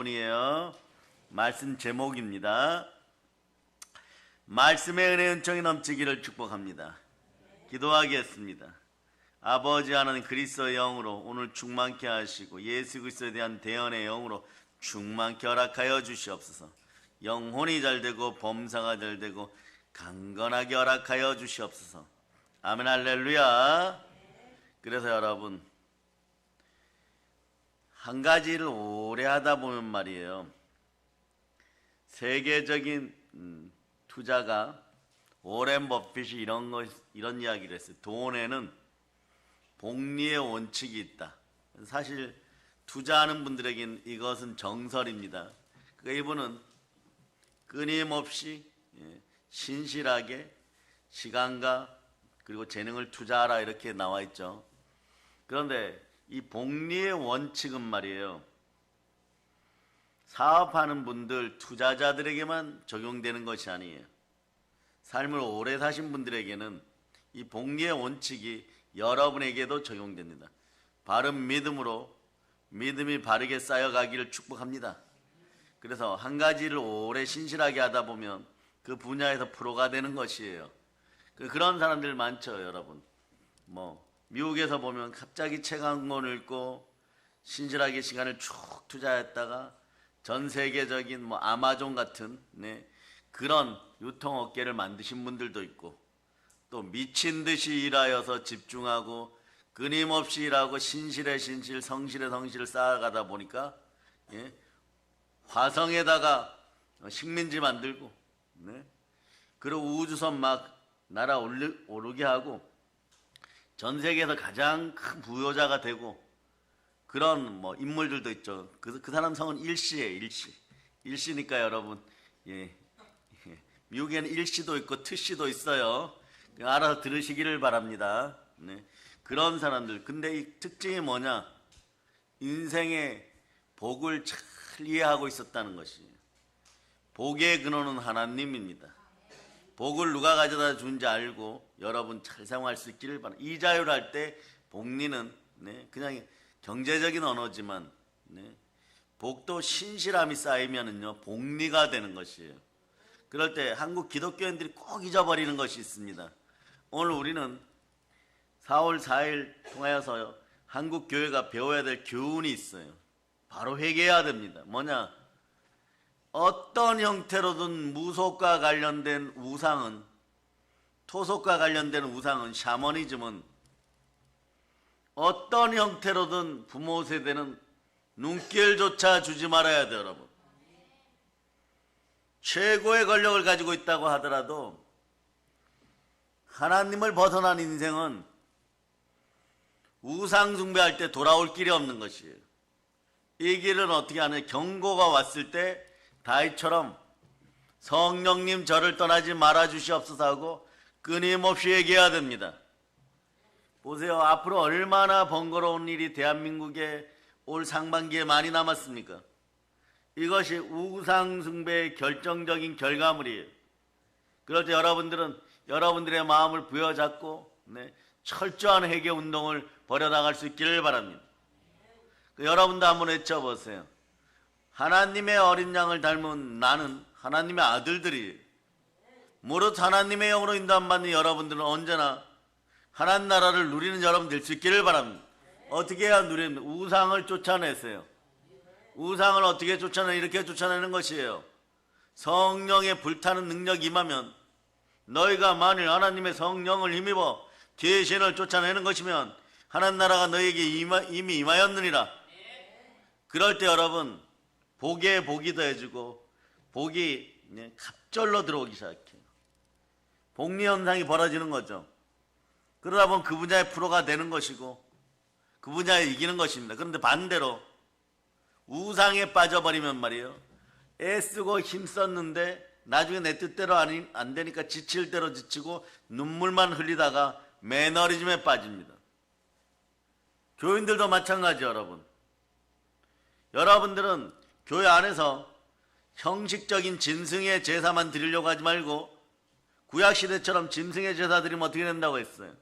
이에요. 말씀 제목입니다. 말씀의 은혜 은총이 넘치기를 축복합니다. 기도하겠습니다. 아버지 하나님, 그리스도의 영으로 오늘 충만케 하시고 예수 그리스도에 대한 대언의 영으로 충만케 허락하여 주시옵소서. 영혼이 잘되고 범사가 잘되고 강건하게 허락하여 주시옵소서. 아멘. 할렐루야. 그래서 여러분, 한 가지를 오래 하다 보면 말이에요, 세계적인 투자가 오렌 버핏이 이런 이야기를 했어요. 돈에는 복리의 원칙이 있다. 사실 투자하는 분들에게는 이것은 정설입니다. 그러니까 이분은 끊임없이 신실하게 시간과 그리고 재능을 투자하라 이렇게 나와 있죠. 그런데 이 복리의 원칙은 말이에요, 사업하는 분들, 투자자들에게만 적용되는 것이 아니에요. 삶을 오래 사신 분들에게는 이 복리의 원칙이 여러분에게도 적용됩니다. 바른 믿음으로 믿음이 바르게 쌓여가기를 축복합니다. 그래서 한 가지를 오래 신실하게 하다 보면 그 분야에서 프로가 되는 것이에요. 그런 사람들 많죠, 여러분. 미국에서 보면 갑자기 책 한 권 읽고 신실하게 시간을 쭉 투자했다가 전 세계적인 아마존 같은 그런 유통업계를 만드신 분들도 있고, 또 미친 듯이 일하여서 집중하고 끊임없이 일하고 신실에 신실, 성실에 성실을 쌓아가다 보니까 화성에다가 식민지 만들고 그리고 우주선 막 날아오르게 하고 전 세계에서 가장 큰 부여자가 되고 그런 인물들도 있죠. 그 사람 성은 일시예요. 일시니까 여러분, 미국에는 일시도 있고 트시도 있어요. 알아서 들으시기를 바랍니다. 그런 사람들. 근데 이 특징이 뭐냐? 인생의 복을 잘 이해하고 있었다는 것이에요. 복의 근원은 하나님입니다. 복을 누가 가져다 준지 알고 여러분 잘 사용할 수 있기를 바랍니다. 이자율 할 때 복리는 그냥 경제적인 언어지만 복도 신실함이 쌓이면은요 복리가 되는 것이에요. 그럴 때 한국 기독교인들이 꼭 잊어버리는 것이 있습니다. 오늘 우리는 4월 4일 통하여서 한국 교회가 배워야 될 교훈이 있어요. 바로 회개해야 됩니다. 뭐냐? 어떤 형태로든 무속과 관련된 우상은, 토속과 관련된 우상은, 샤머니즘은 어떤 형태로든 부모 세대는 눈길조차 주지 말아야 돼요, 여러분. 최고의 권력을 가지고 있다고 하더라도 하나님을 벗어난 인생은 우상 숭배할 때 돌아올 길이 없는 것이에요. 이 길은 어떻게 하느냐? 경고가 왔을 때 다윗처럼 성령님 저를 떠나지 말아 주시옵소서 하고 끊임없이 얘기해야 됩니다. 보세요. 앞으로 얼마나 번거로운 일이 대한민국에 올 상반기에 많이 남았습니까? 이것이 우상 숭배의 결정적인 결과물이에요. 그럴 때 여러분들은 여러분들의 마음을 부여잡고 철저한 회개 운동을 벌여나갈 수 있기를 바랍니다. 여러분도 한번 외쳐보세요. 하나님의 어린 양을 닮은 나는 하나님의 아들들이에요. 무릇 하나님의 영으로 인도받는 여러분들은 언제나 하나님 나라를 누리는 여러분 될 수 있기를 바랍니다. 어떻게 해야 누립니까? 우상을 쫓아내세요. 우상을 어떻게 쫓아내? 이렇게 쫓아내는 것이에요. 성령의 불타는 능력이 임하면, 너희가 만일 하나님의 성령을 힘입어 죄신을 쫓아내는 것이면 하나님 나라가 너희에게 이미 임하였느니라. 그럴 때 여러분 복에 복이 더해지고 복이 갑절로 들어오기 시작해요. 복리 현상이 벌어지는 거죠. 그러다 보면 그 분야의 프로가 되는 것이고 그 분야에 이기는 것입니다. 그런데 반대로 우상에 빠져버리면 말이에요, 애쓰고 힘썼는데 나중에 내 뜻대로 안 되니까 지칠 대로 지치고 눈물만 흘리다가 매너리즘에 빠집니다. 교인들도 마찬가지예요. 여러분, 여러분들은 교회 안에서 형식적인 짐승의 제사만 드리려고 하지 말고 구약시대처럼 짐승의 제사 드리면 어떻게 된다고 했어요?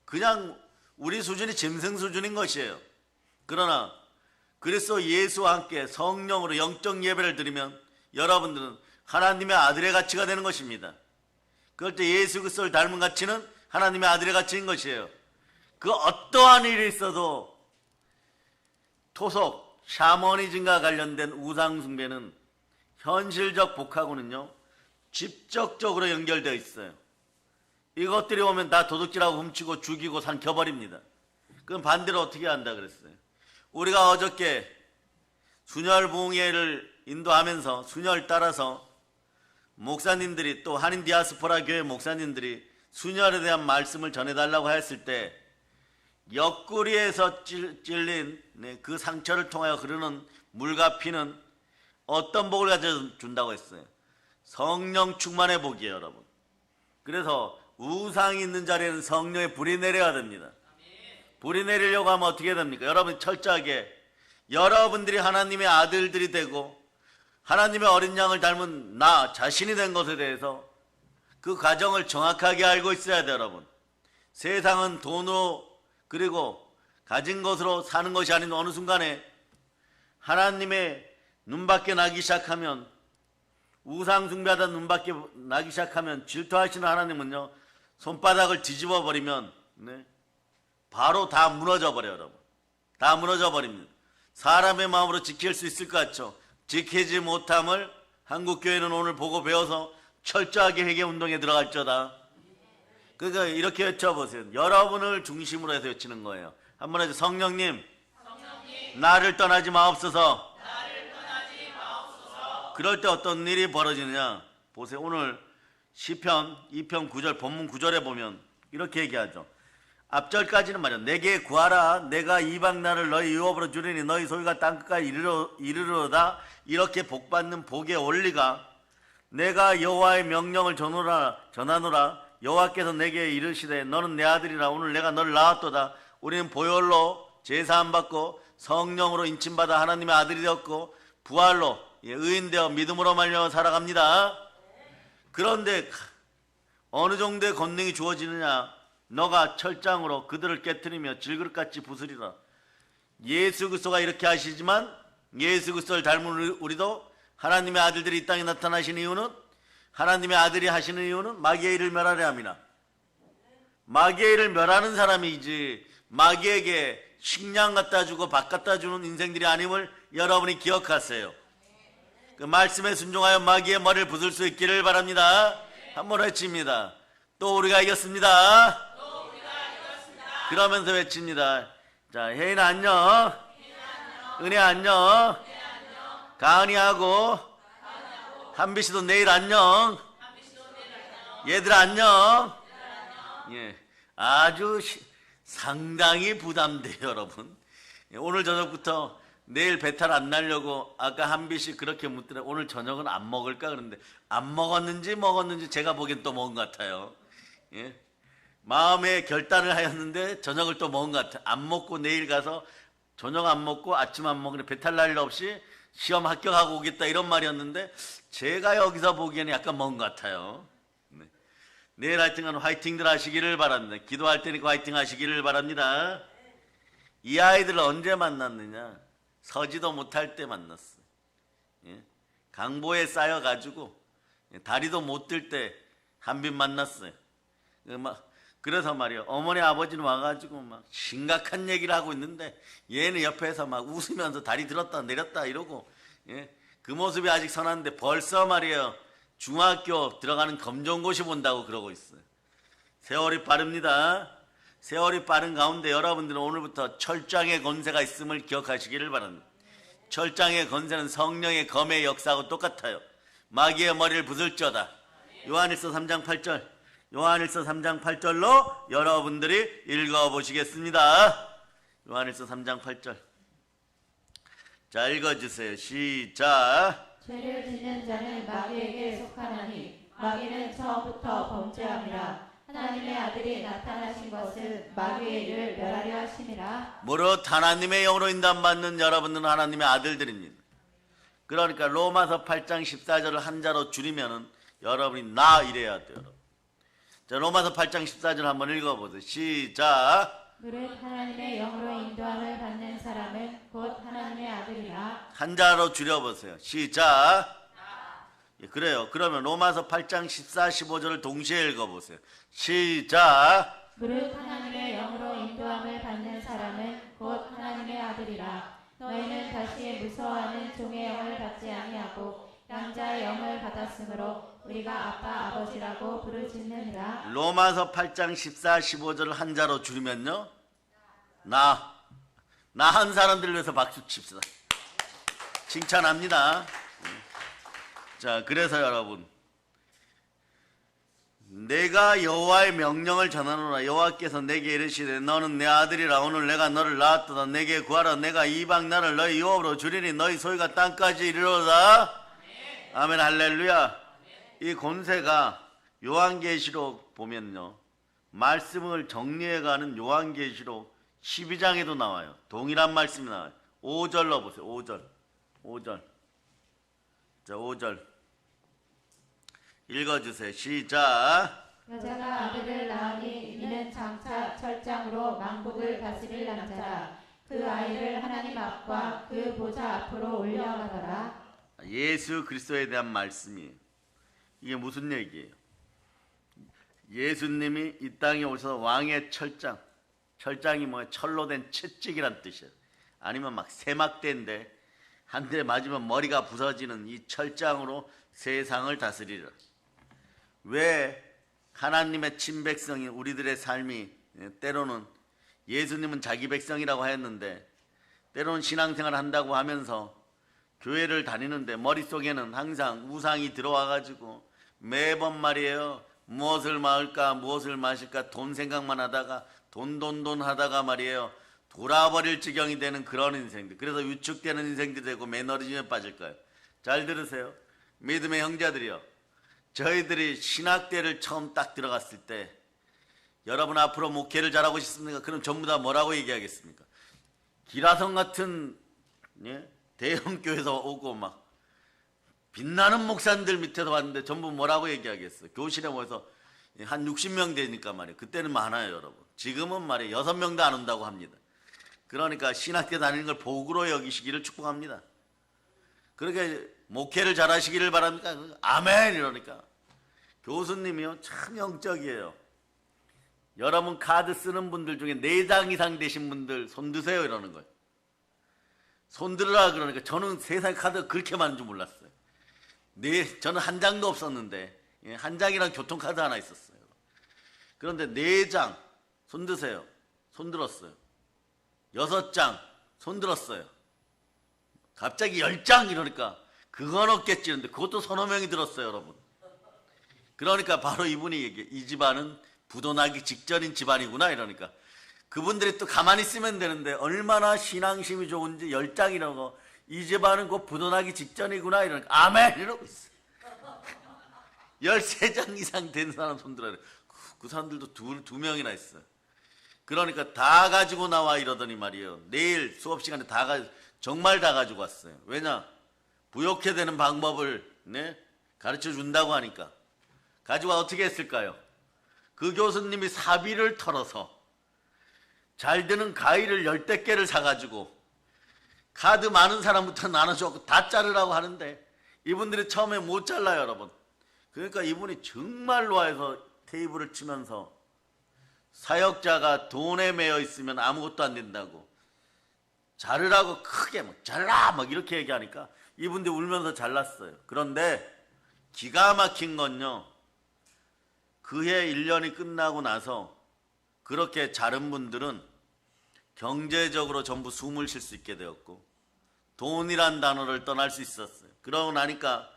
그냥 우리 수준이 짐승 수준인 것이에요. 그러나 그리스도 예수와 함께 성령으로 영적 예배를 드리면 여러분들은 하나님의 아들의 가치가 되는 것입니다. 그럴 때 예수 그리스도를 닮은 가치는 하나님의 아들의 가치인 것이에요. 그 어떠한 일이 있어도 토속, 샤머니즘과 관련된 우상 숭배는 현실적 복하고는요 직접적으로 연결되어 있어요. 이것들이 오면 다 도둑질하고 훔치고 죽이고 삼켜버립니다. 그럼 반대로 어떻게 한다 그랬어요? 우리가 어저께 순혈봉예를 인도하면서 순혈 따라서 목사님들이 또 한인 디아스포라 교회 목사님들이 순혈에 대한 말씀을 전해달라고 했을 때 옆구리에서 찔린 그 상처를 통하여 흐르는 물과 피는 어떤 복을 가져준다고 했어요? 성령 충만의 복이에요, 여러분. 그래서 우상이 있는 자리에는 성령의 불이 내려야 됩니다. 불이 내리려고 하면 어떻게 됩니까? 여러분 철저하게 여러분들이 하나님의 아들들이 되고 하나님의 어린 양을 닮은 나 자신이 된 것에 대해서 그 과정을 정확하게 알고 있어야 돼요, 여러분. 세상은 돈으로 그리고 가진 것으로 사는 것이 아닌 어느 순간에 하나님의 눈밖에 나기 시작하면 우상 숭배하다 눈밖에 나기 시작하면 질투하시는 하나님은요 손바닥을 뒤집어 버리면 바로 다 무너져 버려요, 여러분. 다 무너져 버립니다. 사람의 마음으로 지킬 수 있을 것 같죠? 지키지 못함을 한국교회는 오늘 보고 배워서 철저하게 회개운동에 들어갈저다. 그러니까 이렇게 외쳐보세요. 여러분을 중심으로 해서 외치는 거예요. 한번 해서 성령님, 나를 떠나지 마옵소서. 그럴 때 어떤 일이 벌어지느냐 보세요. 오늘 시편 2편 9절 본문 9절에 보면 이렇게 얘기하죠. 앞절까지는 말이야. 내게 구하라. 내가 이방 나라를 너희 유업으로 주리니 너희 소유가 땅끝까지 이르러다. 이렇게 복받는 복의 원리가 내가 여호와의 명령을 전하노라. 여호와께서 내게 이르시되 너는 내 아들이라. 오늘 내가 너를 낳았도다. 우리는 보혈로 제사함 받고 성령으로 인침받아 하나님의 아들이 되었고 부활로 의인되어 믿음으로 말미암아 살아갑니다. 그런데 어느 정도의 권능이 주어지느냐? 너가 철장으로 그들을 깨트리며 질그릇같이 부수리라. 예수 그리스도가 이렇게 하시지만 예수 그리스도를 닮은 우리도 하나님의 아들들이 이 땅에 나타나신 이유는 하나님의 아들이 하시는 이유는 마귀의 일을 멸하려 함이라. 마귀의 일을 멸하는 사람이지 마귀에게 식량 갖다 주고 밥 갖다 주는 인생들이 아님을 여러분이 기억하세요. 그 말씀에 순종하여 마귀의 머리를 부술 수 있기를 바랍니다. 한번 외칩니다. 또 우리가 이겼습니다. 그러면서 외칩니다. 자, 혜인 안녕. 은혜 안녕. 가은이하고 한비씨도 내일 안녕. 얘들아 안녕. 예, 아주 상당히 부담돼요, 여러분. 오늘 저녁부터 내일 배탈 안 나려고 아까 한비씨 그렇게 묻더라고요. 오늘 저녁은 안 먹을까? 그런데 안 먹었는지 제가 보기엔 또 먹은 것 같아요. 예? 마음에 결단을 하였는데 저녁을 또 먹은 것 같아요. 안 먹고 내일 가서 저녁 안 먹고 아침 안 먹으니 배탈 날 일 없이 시험 합격하고 오겠다 이런 말이었는데 제가 여기서 보기에는 약간 먹은 것 같아요. 네. 내일 하여튼간 화이팅들 하시기를 바랍니다. 기도할 테니까 화이팅 하시기를 바랍니다. 이 아이들을 언제 만났느냐? 서지도 못할 때 만났어요. 예? 강보에 쌓여가지고 다리도 못 들 때 한빈 만났어요. 그래서 말이에요. 어머니 아버지는 와가지고 막 심각한 얘기를 하고 있는데 얘는 옆에서 막 웃으면서 다리 들었다 내렸다 이러고 예? 그 모습이 아직 선한데 벌써 말이에요. 중학교 들어가는 검정고시 본다고 그러고 있어요. 세월이 빠릅니다. 세월이 빠른 가운데 여러분들은 오늘부터 철장의 권세가 있음을 기억하시기를 바랍니다. 철장의 권세는 성령의 검의 역사하고 똑같아요. 마귀의 머리를 부술저다. 요한일서 3장 8절. 요한일서 3장 8절로 여러분들이 읽어보시겠습니다. 요한일서 3장 8절. 자, 읽어주세요. 시작. 죄를 짓는 자는 마귀에게 속하나니 마귀는 처음부터 범죄함이라. 하나님의 아들이 나타나신 것은 마귀의 일을 멸하려 하심이라. 무릇 하나님의 영으로 인도받는 여러분들은 하나님의 아들들입니다. 그러니까 로마서 8장 14절을 한자로 줄이면은 여러분이 나 이래야 돼요. 여러분. 자, 로마서 8장 14절 한번 읽어보세요. 시작. 무릇 하나님의 영으로 인도함을 받는 사람은 곧 하나님의 아들이라. 한자로 줄여보세요. 시작. 예, 그래요. 그러면 로마서 8장 14, 15절을 동시에 읽어보세요. 시작. 무릇 하나님의 영으로 인도함을 받는 사람은 곧 하나님의 아들이라. 너희는 다시 무서워하는 종의 영을 받지 아니하고 양자의 영을 받았으므로 우리가 아빠 아버지라고 부르짖느니라. 로마서 8장 14, 15절을 한자로 줄이면요. 나 한 사람들 위해서 박수 칩시다. 칭찬합니다. 자, 그래서 여러분, 내가 여호와의 명령을 전하노라. 여호와께서 내게 이르시되 너는 내 아들이라. 오늘 내가 너를 낳았도다. 내게 구하라. 내가 이방 나라를 너희 유업으로 주리니 너희 소유가 땅까지 이르러다. 아멘. 할렐루야. 이 권세가 요한계시록 보면요, 말씀을 정리해가는 요한계시록 12장에도 나와요. 동일한 말씀이 나와요. 5절 넣어보세요. 5절. 자, 5절 읽어주세요. 시작. 여자가 아들을 낳으니 이는 장차 철장으로 만국을 다스릴 남자라. 그 아이를 하나님 앞과 그 보좌 앞으로 올려가더라. 예수 그리스도에 대한 말씀이에요. 이게 무슨 얘기예요? 예수님이 이 땅에 오셔서 왕의 철장이 뭐예요? 철로 된 채찍이란 뜻이에요. 아니면 막 세막대인데 한 대 맞으면 머리가 부서지는 이 철장으로 세상을 다스리라. 왜 하나님의 친백성인 우리들의 삶이 때로는, 예수님은 자기 백성이라고 하였는데 때로는 신앙생활을 한다고 하면서 교회를 다니는데 머릿속에는 항상 우상이 들어와 가지고 매번 말이에요, 무엇을 먹을까 무엇을 마실까 돈 생각만 하다가 돈 하다가 말이에요, 돌아버릴 지경이 되는 그런 인생들. 그래서 위축되는 인생들이 되고 매너리즘에 빠질 거예요. 잘 들으세요. 믿음의 형제들이요, 저희들이 신학대를 처음 딱 들어갔을 때 여러분 앞으로 목회를 잘하고 싶습니까? 그럼 전부 다 뭐라고 얘기하겠습니까? 기라성 같은 대형 교회에서 오고 막 빛나는 목사님들 밑에서 왔는데 전부 뭐라고 얘기하겠어요? 교실에 모여서 한 60명 되니까 말이에요. 그때는 많아요, 여러분. 지금은 말이에요, 6명도 안 온다고 합니다. 그러니까 신학교 다니는 걸 복으로 여기시기를 축복합니다. 그렇게 목회를 잘 하시기를 바랍니다. 아멘 이러니까 교수님이요, 참 영적이에요. 여러분 카드 쓰는 분들 중에 4장 이상 되신 분들 손 드세요 이러는 거예요. 손 들으라 그러니까 저는 세상에 카드가 그렇게 많은 줄 몰랐어요. 저는 한 장도 없었는데 한 장이랑 교통카드 하나 있었어요. 그런데 4장 손 드세요. 손 들었어요. 6장 손 들었어요. 갑자기 10장 이러니까 그건 없겠지. 근데 그것도 서너 명이 들었어요, 여러분. 그러니까 바로 이분이 얘기해. 이 집안은 부도나기 직전인 집안이구나 이러니까 그분들이 또 가만히 있으면 되는데 얼마나 신앙심이 좋은지 10장이라고 이 집안은 곧 부도나기 직전이구나 이러니까 아멘 이러고 있어. 13장 이상 된 사람 손 들어야 돼. 그 사람들도 두 명이나 있어요. 그러니까 다 가지고 나와 이러더니 말이에요. 내일 수업 시간에 정말 다 가지고 왔어요. 왜냐? 부욕해 되는 방법을 가르쳐 준다고 하니까. 가지고 어떻게 했을까요? 그 교수님이 사비를 털어서 잘 되는 가위를 10대 개를 사가지고 카드 많은 사람부터 나눠주고 다 자르라고 하는데 이분들이 처음에 못 잘라요, 여러분. 그러니까 이분이 정말로 해서 테이블을 치면서 사역자가 돈에 매여 있으면 아무것도 안 된다고 자르라고 크게 막 잘라 막 이렇게 얘기하니까 이분들이 울면서 잘랐어요. 그런데 기가 막힌 건요, 그해 1년이 끝나고 나서 그렇게 자른 분들은 경제적으로 전부 숨을 쉴 수 있게 되었고 돈이란 단어를 떠날 수 있었어요. 그러고 나니까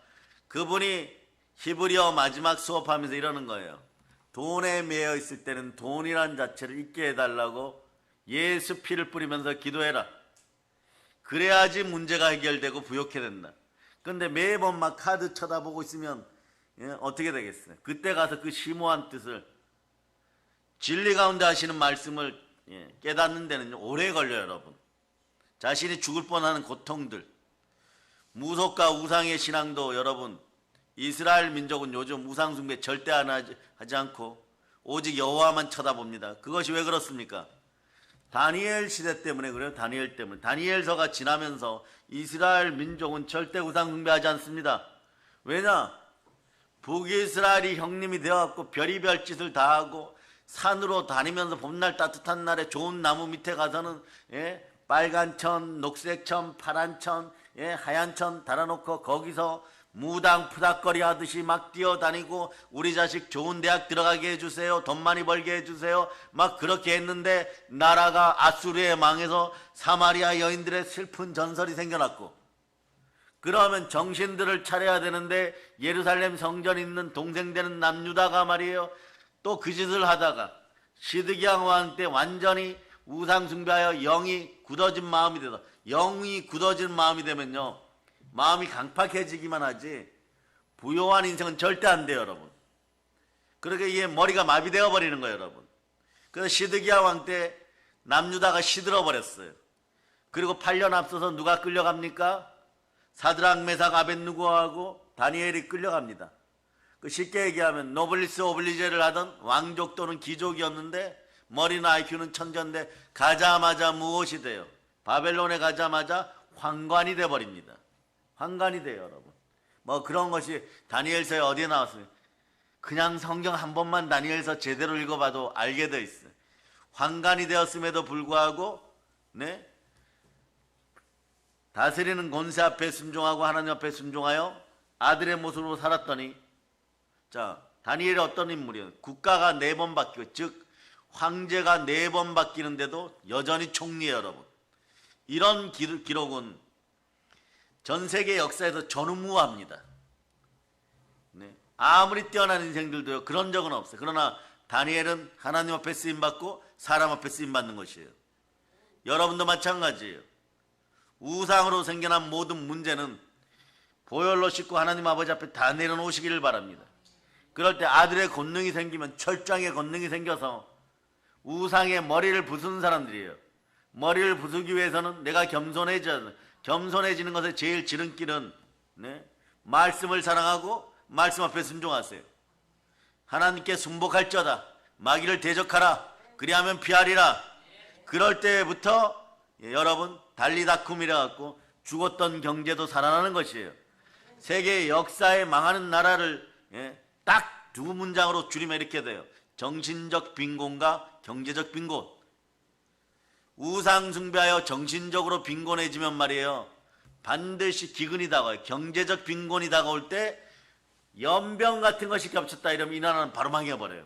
그분이 히브리어 마지막 수업하면서 이러는 거예요. 돈에 매여 있을 때는 돈이란 자체를 잊게 해달라고 예수 피를 뿌리면서 기도해라. 그래야지 문제가 해결되고 부욕해 된다. 근데 매번 막 카드 쳐다보고 있으면 어떻게 되겠어요? 그때 가서 그 심오한 뜻을, 진리 가운데 하시는 말씀을 깨닫는 데는 오래 걸려요, 여러분. 자신이 죽을 뻔하는 고통들, 무속과 우상의 신앙도 여러분, 이스라엘 민족은 요즘 우상 숭배 절대 안 하지 않고 오직 여호와만 쳐다봅니다. 그것이 왜 그렇습니까? 다니엘 시대 때문에 그래요. 다니엘 때문에. 다니엘서가 지나면서 이스라엘 민족은 절대 우상 숭배하지 않습니다. 왜냐? 북이스라엘이 형님이 되어갖고 별의별 짓을 다 하고 산으로 다니면서 봄날 따뜻한 날에 좋은 나무 밑에 가서는 빨간 천, 녹색 천, 파란 천, 하얀 천 달아놓고 거기서 무당푸닥거리 하듯이 막 뛰어다니고 우리 자식 좋은 대학 들어가게 해주세요. 돈 많이 벌게 해주세요. 막 그렇게 했는데 나라가 아수르에 망해서 사마리아 여인들의 슬픈 전설이 생겨났고, 그러면 정신들을 차려야 되는데 예루살렘 성전 있는 동생 되는 남유다가 말이에요. 또 그 짓을 하다가 시드기야 왕 때 완전히 우상 숭배하여 영이 굳어진 마음이 돼서, 영이 굳어진 마음이 되면요 마음이 강팍해지기만 하지 부요한 인생은 절대 안 돼요, 여러분. 그렇게 이게 머리가 마비되어 버리는 거예요, 여러분. 그래서 시드기야 왕 때 남유다가 시들어 버렸어요. 그리고 8년 앞서서 누가 끌려갑니까? 사드락 메삭 아벳느고하고 다니엘이 끌려갑니다. 그 쉽게 얘기하면 노블리스 오블리제를 하던 왕족 또는 귀족이었는데 머리나 IQ는 천재인데 가자마자 무엇이 돼요? 바벨론에 가자마자 황관이 돼버립니다. 황관이 돼요, 여러분. 뭐 그런 것이 다니엘서에 어디에 나왔어요? 그냥 성경 한 번만 다니엘서 제대로 읽어봐도 알게 돼 있어요. 황관이 되었음에도 불구하고 다스리는 권세 앞에 순종하고 하나님 앞에 순종하여 아들의 모습으로 살았더니, 자, 다니엘이 어떤 인물이에요? 국가가 4번 바뀌고, 즉 황제가 4번 바뀌는데도 여전히 총리예요, 여러분. 이런 기록은 전 세계 역사에서 전무후무합니다. 아무리 뛰어난 인생들도요 그런 적은 없어요. 그러나 다니엘은 하나님 앞에 쓰임받고 사람 앞에 쓰임받는 것이에요. 여러분도 마찬가지예요. 우상으로 생겨난 모든 문제는 보혈로 씻고 하나님 아버지 앞에 다 내려놓으시기를 바랍니다. 그럴 때 아들의 권능이 생기면, 철장의 권능이 생겨서 우상의 머리를 부수는 사람들이에요. 머리를 부수기 위해서는 내가 겸손해지는 것의 제일 지름길은 말씀을 사랑하고 말씀 앞에 순종하세요. 하나님께 순복할지어다. 마귀를 대적하라. 그리하면 피하리라. 그럴 때부터 여러분 달리다쿰이라 갖고 죽었던 경제도 살아나는 것이에요. 세계 역사에 망하는 나라를 딱 두 문장으로 줄이면 이렇게 돼요. 정신적 빈곤과 경제적 빈곤. 우상 숭배하여 정신적으로 빈곤해지면 말이에요, 반드시 기근이 다가와요. 경제적 빈곤이 다가올 때 연병 같은 것이 겹쳤다 이러면 이 나라는 바로 망해버려요.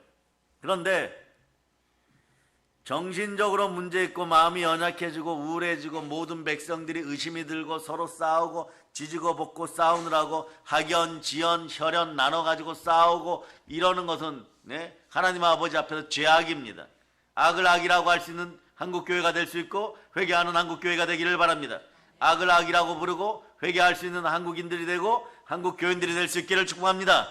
그런데 정신적으로 문제 있고 마음이 연약해지고 우울해지고 모든 백성들이 의심이 들고 서로 싸우고 지지고 볶고 싸우느라고 학연, 지연, 혈연 나눠가지고 싸우고 이러는 것은 하나님 아버지 앞에서 죄악입니다. 악을 악이라고 할 수 있는 한국교회가 될 수 있고 회개하는 한국교회가 되기를 바랍니다. 악을 악이라고 부르고 회개할 수 있는 한국인들이 되고 한국교인들이 될 수 있기를 축복합니다.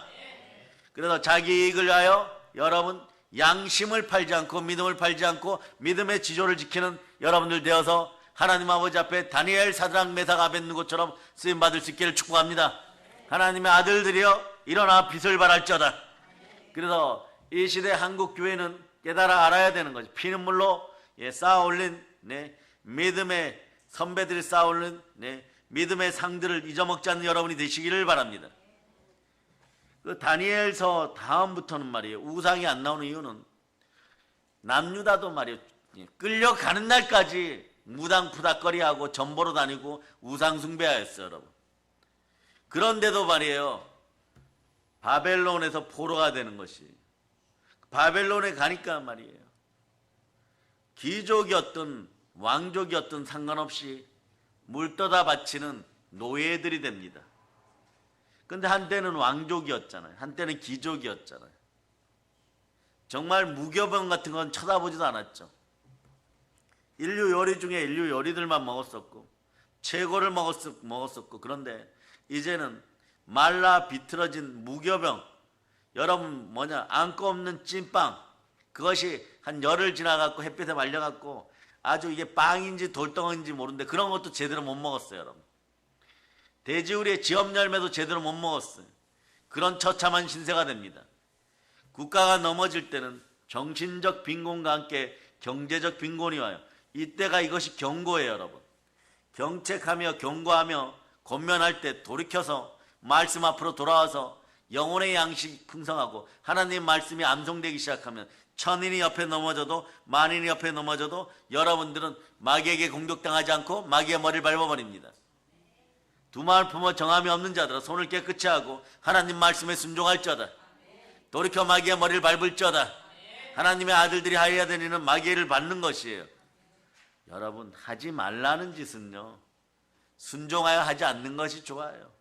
그래서 자기 이익을 위하여 여러분 양심을 팔지 않고 믿음을 팔지 않고 믿음의 지조를 지키는 여러분들 되어서 하나님 아버지 앞에 다니엘, 사드락, 메삭, 아벳느고처럼 쓰임받을 수 있기를 축복합니다. 하나님의 아들들이여 일어나 빛을 발할지어다. 그래서 이 시대 한국교회는 깨달아 알아야 되는 거죠. 피눈물로 쌓아올린 믿음의 선배들이 쌓아올린 믿음의 상들을 잊어먹지 않는 여러분이 되시기를 바랍니다. 그 다니엘서 다음부터는 말이에요, 우상이 안 나오는 이유는 남유다도 말이에요, 끌려가는 날까지 무당푸닥거리하고 전보로 다니고 우상 숭배하였어요, 여러분. 그런데도 말이에요, 바벨론에서 포로가 되는 것이, 바벨론에 가니까 말이에요, 귀족이었든 왕족이었든 상관없이 물떠다 바치는 노예들이 됩니다. 근데 한때는 왕족이었잖아요. 한때는 귀족이었잖아요. 정말 무교병 같은 건 쳐다보지도 않았죠. 인류 요리 중에 인류 요리들만 먹었었고 최고를 먹었었고, 그런데 이제는 말라 비틀어진 무교병, 여러분 안고 없는 찐빵, 그것이 한 열흘 지나갖고 햇빛에 말려갖고 아주 이게 빵인지 돌덩어인지 모르는데 그런 것도 제대로 못 먹었어요, 여러분. 돼지우리의 지업 열매도 제대로 못 먹었어요. 그런 처참한 신세가 됩니다. 국가가 넘어질 때는 정신적 빈곤과 함께 경제적 빈곤이 와요. 이때가 이것이 경고예요, 여러분. 경책하며 경고하며 권면할 때 돌이켜서 말씀 앞으로 돌아와서 영혼의 양식 풍성하고 하나님 말씀이 암송되기 시작하면 천인이 옆에 넘어져도 만인이 옆에 넘어져도 여러분들은 마귀에게 공격당하지 않고 마귀의 머리를 밟아버립니다. 두 마음을 품어 정함이 없는 자들아 손을 깨끗이 하고 하나님 말씀에 순종할지어다. 돌이켜 마귀의 머리를 밟을지어다. 하나님의 아들들이 하여야 되는 마귀를 받는 것이에요. 여러분, 하지 말라는 짓은요, 순종하여 하지 않는 것이 좋아요.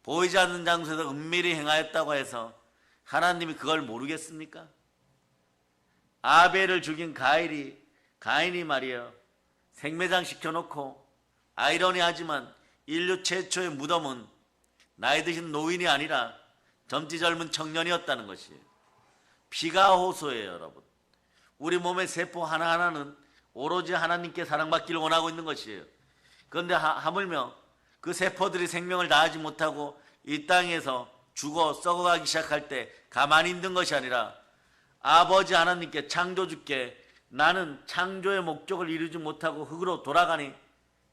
보이지 않는 장소에서 은밀히 행하였다고 해서 하나님이 그걸 모르겠습니까? 아벨을 죽인 가인이 말이에요, 생매장 시켜놓고, 아이러니하지만 인류 최초의 무덤은 나이 드신 노인이 아니라 젊디 젊은 청년이었다는 것이에요. 피가 호소해요, 여러분. 우리 몸의 세포 하나하나는 오로지 하나님께 사랑받기를 원하고 있는 것이에요. 그런데 하물며 그 세포들이 생명을 다하지 못하고 이 땅에서 죽어 썩어가기 시작할 때 가만히 있는 것이 아니라 아버지 하나님께, 창조주께 나는 창조의 목적을 이루지 못하고 흙으로 돌아가니,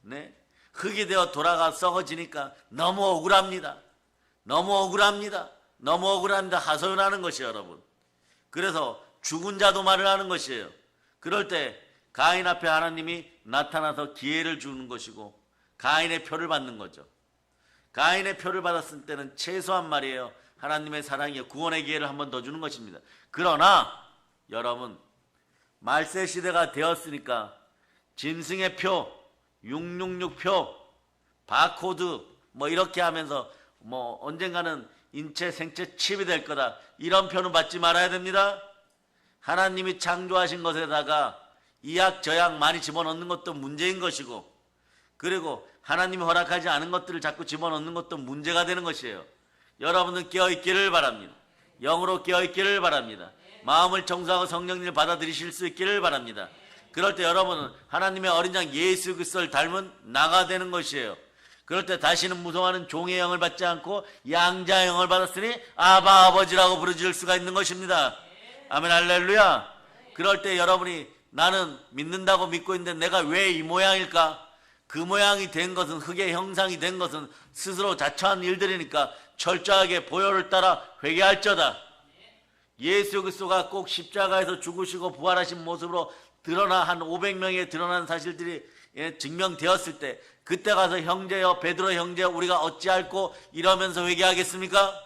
네? 흙이 되어 돌아가 썩어지니까 너무 억울합니다. 너무 억울합니다. 너무 억울합니다. 하소연하는 것이에요, 여러분. 그래서 죽은 자도 말을 하는 것이에요. 그럴 때 가인 앞에 하나님이 나타나서 기회를 주는 것이고 가인의 표를 받는 거죠. 가인의 표를 받았을 때는 최소한 말이에요, 하나님의 사랑에 구원의 기회를 한 번 더 주는 것입니다. 그러나 여러분, 말세 시대가 되었으니까 짐승의 표, 666표, 바코드 뭐 이렇게 하면서 뭐 언젠가는 인체 생체 칩이 될 거다, 이런 표는 받지 말아야 됩니다. 하나님이 창조하신 것에다가 이약 저약 많이 집어넣는 것도 문제인 것이고, 그리고 하나님이 허락하지 않은 것들을 자꾸 집어넣는 것도 문제가 되는 것이에요. 여러분은 깨어있기를 바랍니다. 영으로 깨어있기를 바랍니다. 마음을 청소하고 성령님을 받아들이실 수 있기를 바랍니다. 그럴 때 여러분은 하나님의 어린 양 예수 그리스도를 닮은 나가 되는 것이에요. 그럴 때 다시는 무서워하는 종의 영을 받지 않고 양자의 영을 받았으니 아바 아버지라고 부르질 수가 있는 것입니다. 아멘, 할렐루야. 그럴 때 여러분이 나는 믿는다고 믿고 있는데 내가 왜 이 모양일까? 그 모양이 된 것은, 흙의 형상이 된 것은 스스로 자처한 일들이니까 철저하게 보혈을 따라 회개할지어다. 예수 그리스도가 꼭 십자가에서 죽으시고 부활하신 모습으로 드러나 한 500명에 드러난 사실들이 증명되었을 때 그때 가서 형제여, 베드로 형제, 우리가 어찌할꼬 이러면서 회개하겠습니까?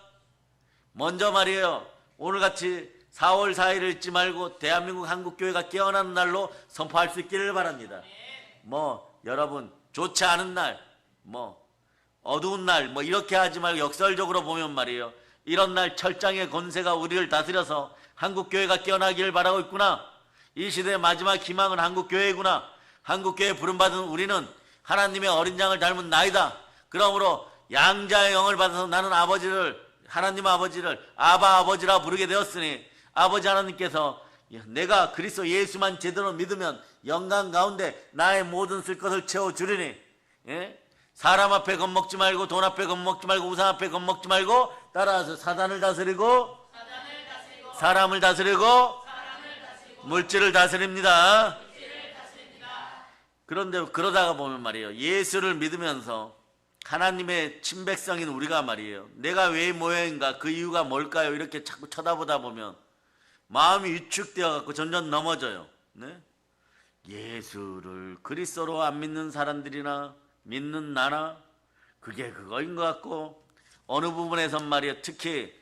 먼저 말이에요, 오늘같이 4월 4일을 잊지 말고 대한민국 한국교회가 깨어나는 날로 선포할 수 있기를 바랍니다. 여러분, 좋지 않은 날, 어두운 날, 이렇게 하지 말고 역설적으로 보면 말이에요, 이런 날 철장의 권세가 우리를 다스려서 한국교회가 깨어나기를 바라고 있구나. 이 시대의 마지막 희망은 한국교회이구나. 한국교회에 부름받은 우리는 하나님의 어린 양을 닮은 나이다. 그러므로 양자의 영을 받아서 나는 하나님 아버지를 아바 아버지라 부르게 되었으니, 아버지 하나님께서 내가 그리스도 예수만 제대로 믿으면 영광 가운데 나의 모든 쓸 것을 채워주리니, 사람 앞에 겁먹지 말고, 돈 앞에 겁먹지 말고, 우상 앞에 겁먹지 말고, 따라서 사단을 다스리고 사람을 다스리고 물질을 다스립니다. 그런데 그러다가 보면 말이에요, 예수를 믿으면서 하나님의 친백성인 우리가 말이에요, 내가 왜 이 모양인가, 그 이유가 뭘까요? 이렇게 자꾸 쳐다보다 보면 마음이 위축되어 갖고 점점 넘어져요. 네? 예수를 그리스도로 안 믿는 사람들이나 믿는 나나 그게 그거인 것 같고, 어느 부분에선 말이에요, 특히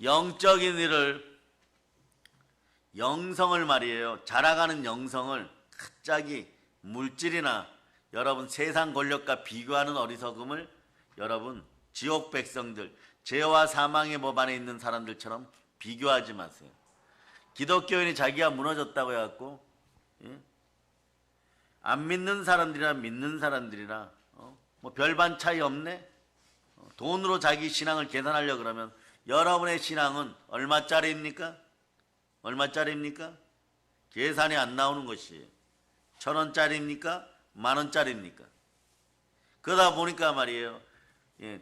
영적인 일을, 영성을 말이에요, 자라가는 영성을 갑자기 물질이나 여러분 세상 권력과 비교하는 어리석음을 여러분 지옥 백성들, 죄와 사망의 법 안에 있는 사람들처럼 비교하지 마세요. 기독교인이 자기가 무너졌다고 해갖고 안 믿는 사람들이나 믿는 사람들이나 별반 차이 없네. 돈으로 자기 신앙을 계산하려고 그러면 여러분의 신앙은 얼마짜리입니까? 얼마짜리입니까? 계산이 안 나오는 것이에요. 1,000원짜리입니까? 10,000원짜리입니까? 그러다 보니까 말이에요,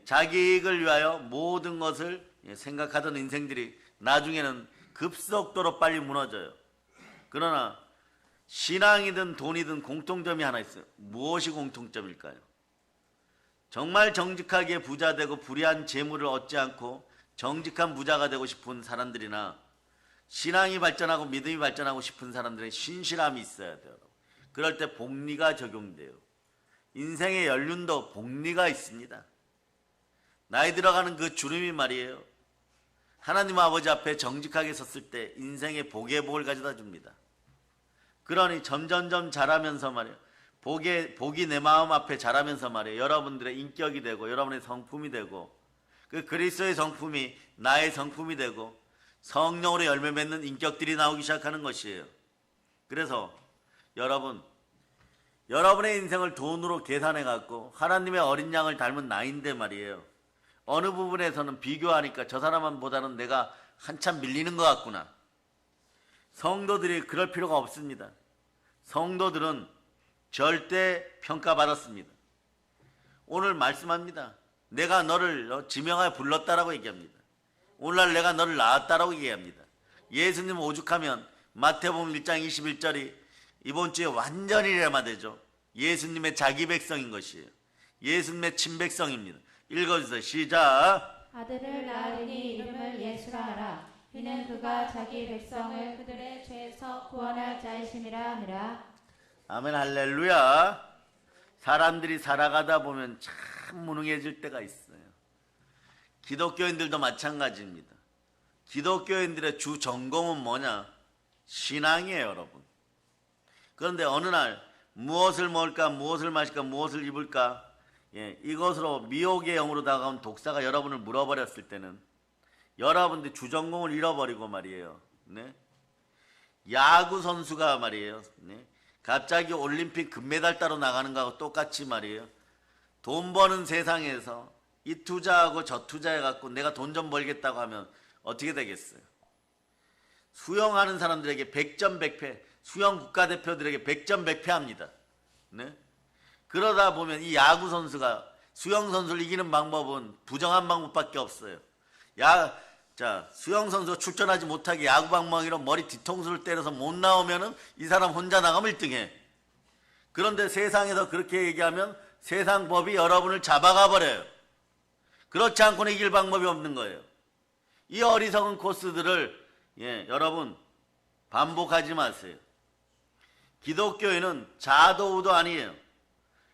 자기 이익을 위하여 모든 것을 생각하던 인생들이 나중에는 급속도로 빨리 무너져요. 그러나 신앙이든 돈이든 공통점이 하나 있어요. 무엇이 공통점일까요? 정말 정직하게 부자 되고 불의한 재물을 얻지 않고 정직한 부자가 되고 싶은 사람들이나 신앙이 발전하고 믿음이 발전하고 싶은 사람들의 신실함이 있어야 돼요. 그럴 때 복리가 적용돼요. 인생의 연륜도 복리가 있습니다. 나이 들어가는 그 주름이 말이에요. 하나님 아버지 앞에 정직하게 섰을 때 인생의 복의 복을 가져다 줍니다. 그러니 점점점 자라면서 말이에요. 복이 내 마음 앞에 자라면서 말이에요. 여러분들의 인격이 되고 여러분의 성품이 되고 그 그리스도의 성품이 나의 성품이 되고 성령으로 열매 맺는 인격들이 나오기 시작하는 것이에요. 그래서 여러분의 인생을 돈으로 계산해 갖고 하나님의 어린 양을 닮은 나인데 말이에요. 어느 부분에서는 비교하니까 저 사람보다는 내가 한참 밀리는 것 같구나. 성도들이 그럴 필요가 없습니다. 성도들은 절대 평가받았습니다. 오늘 말씀합니다. 내가 너를 지명하여 불렀다라고 얘기합니다. 오늘날 내가 너를 낳았다라고 얘기합니다. 예수님 오죽하면 마태복음 1장 21절이 이번 주에 완전히 레마되죠. 예수님의 자기 백성인 것이에요. 예수님의 친백성입니다. 읽어주세요. 시작. 아들을 낳으리니 이름을 예수라 하라. 이는 그가 자기 백성을 그들의 죄에서 구원할 자이심이라 하니라. 아멘 할렐루야. 사람들이 살아가다 보면 참 무능해질 때가 있어요. 기독교인들도 마찬가지입니다. 기독교인들의 주 전공은 뭐냐? 신앙이에요, 여러분. 그런데 어느 날 무엇을 먹을까, 무엇을 마실까, 무엇을 입을까, 이것으로 미혹의 영으로 다가온 독사가 여러분을 물어버렸을 때는 여러분들 주전공을 잃어버리고 말이에요. 네? 야구 선수가 말이에요. 네? 갑자기 올림픽 금메달 따러 나가는 거하고 똑같이 말이에요. 돈 버는 세상에서 이 투자하고 저 투자해갖고 내가 돈 좀 벌겠다고 하면 어떻게 되겠어요? 수영하는 사람들에게 100점 100패, 수영 국가대표들에게 100점 100패 합니다. 네? 그러다 보면 이 야구 선수가 수영 선수를 이기는 방법은 부정한 방법밖에 없어요. 수영 선수가 출전하지 못하게 야구 방망이로 머리 뒤통수를 때려서 못 나오면은 이 사람 혼자 나가면 1등해. 그런데 세상에서 그렇게 얘기하면 세상 법이 여러분을 잡아가 버려요. 그렇지 않고는 이길 방법이 없는 거예요. 이 어리석은 코스들을 여러분 반복하지 마세요. 기독교인은 자도우도 아니에요.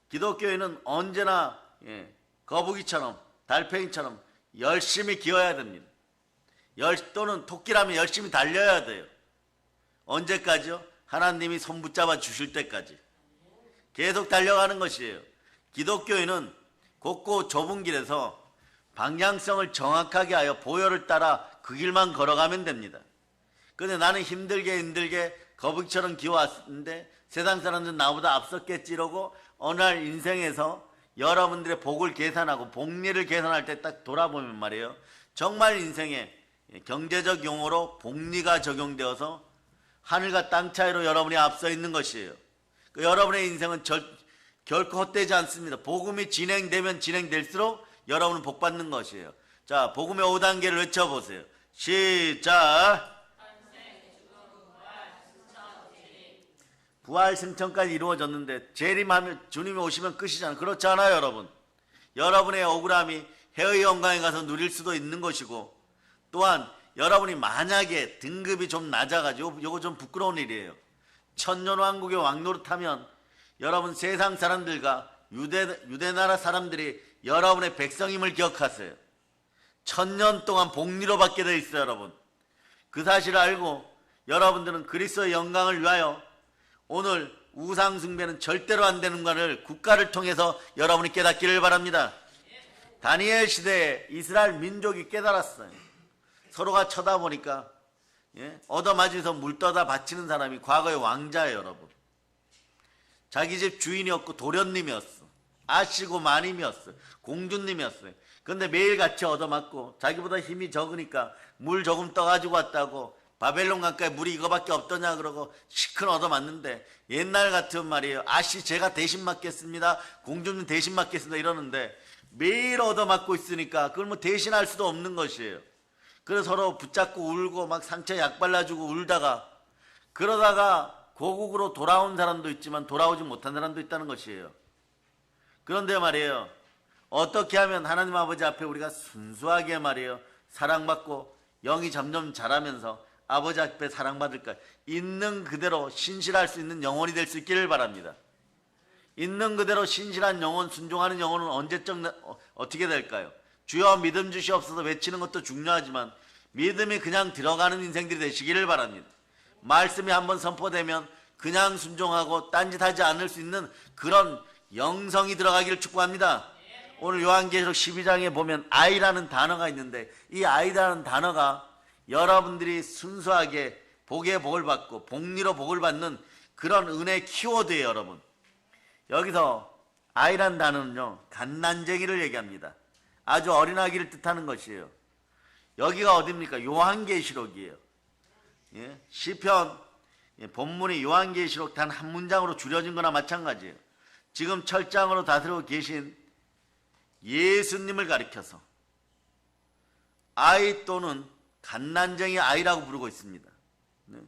기독교인은 언제나 거북이처럼 달팽이처럼 열심히 기어야 됩니다. 또는 토끼라면 열심히 달려야 돼요. 언제까지요? 하나님이 손 붙잡아 주실 때까지 계속 달려가는 것이에요. 기독교인은 곱고 좁은 길에서 방향성을 정확하게 하여 보혈을 따라 그 길만 걸어가면 됩니다. 근데 나는 힘들게 거북이처럼 기어왔는데 세상 사람들은 나보다 앞섰겠지 이러고 어느 날 인생에서 여러분들의 복을 계산하고 복리를 계산할 때 딱 돌아보면 말이에요. 정말 인생에 경제적 용어로 복리가 적용되어서 하늘과 땅 차이로 여러분이 앞서 있는 것이에요. 여러분의 인생은 결코 헛되지 않습니다. 복음이 진행되면 진행될수록 여러분은 복받는 것이에요. 자, 복음의 5단계를 외쳐보세요. 시작. 부활 승천까지 이루어졌는데 재림하면 주님이 오시면 끝이잖아요. 그렇지 않아요, 여러분? 여러분의 억울함이 해의 영광에 가서 누릴 수도 있는 것이고 또한 여러분이 만약에 등급이 좀 낮아가지고 이거 좀 부끄러운 일이에요. 천년왕국의 왕노릇하면 여러분 세상 사람들과 유대나라 사람들이 여러분의 백성임을 기억하세요. 1000년 동안 복리로 받게 되어 있어요, 여러분. 그 사실을 알고 여러분들은 그리스도의 영광을 위하여 오늘 우상 숭배는 절대로 안 되는 것을 국가를 통해서 여러분이 깨닫기를 바랍니다. 다니엘 시대에 이스라엘 민족이 깨달았어요. 서로가 쳐다보니까 얻어맞으면서 물 떠다 바치는 사람이 과거의 왕자예요, 여러분. 자기 집 주인이었고 도련님이었어. 아시고 마님이었어. 공주님이었어요. 그런데 매일같이 얻어맞고 자기보다 힘이 적으니까 물 조금 떠가지고 왔다고 바벨론 강가에 물이 이거밖에 없더냐 그러고 시큰 얻어맞는데 옛날 같은 말이에요. 아씨 제가 대신 맡겠습니다. 공주님 대신 맡겠습니다 이러는데 매일 얻어맞고 있으니까 그걸 뭐 대신할 수도 없는 것이에요. 그래서 서로 붙잡고 울고 막 상처에 약 발라주고 울다가 그러다가 고국으로 돌아온 사람도 있지만 돌아오지 못한 사람도 있다는 것이에요. 그런데 말이에요. 어떻게 하면 하나님 아버지 앞에 우리가 순수하게 말이에요. 사랑받고 영이 점점 자라면서 아버지 앞에 사랑받을까? 있는 그대로 신실할 수 있는 영혼이 될 수 있기를 바랍니다. 있는 그대로 신실한 영혼, 순종하는 영혼은 언제적 어떻게 될까요? 주여 믿음 주시옵소서 외치는 것도 중요하지만 믿음이 그냥 들어가는 인생들이 되시기를 바랍니다. 말씀이 한번 선포되면 그냥 순종하고 딴짓하지 않을 수 있는 그런 영성이 들어가기를 축복합니다. 오늘 요한계시록 12장에 보면 아이라는 단어가 있는데 이 아이라는 단어가 여러분들이 순수하게 복의 복을 받고 복리로 복을 받는 그런 은혜의 키워드예요. 여러분, 여기서 아이란 단어는요 갓난쟁이를 얘기합니다. 아주 어린 아기를 뜻하는 것이에요. 여기가 어디입니까? 요한계시록이에요. 예? 시편 본문이 요한계시록 단 한 문장으로 줄여진 거나 마찬가지예요. 지금 철장으로 다스리고 계신 예수님을 가리켜서 아이 또는 갓난쟁이 아이라고 부르고 있습니다. 네.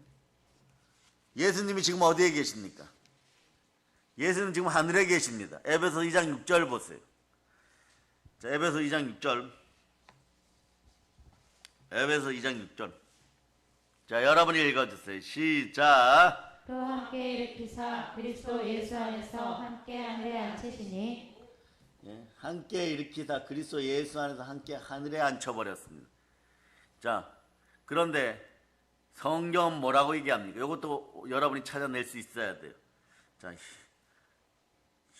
예수님이 지금 어디에 계십니까? 예수님 지금 하늘에 계십니다. 에베소 2장 6절 보세요. 자, 에베소 2장 6절. 에베소 2장 6절. 자, 여러분이 읽어주세요. 시작. 또 함께 일으키사 그리스도 예수 안에서 함께 하늘에 앉히시니 예, 함께 일으키사 그리스도 예수 안에서 함께 하늘에 앉혀버렸습니다. 자, 그런데 성경은 뭐라고 얘기합니까? 이것도 여러분이 찾아낼 수 있어야 돼요. 자,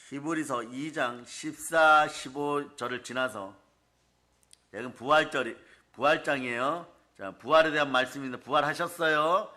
히브리서 2장 14, 15절을 지나서 여기는 부활장이에요. 자, 부활에 대한 말씀인데 부활하셨어요.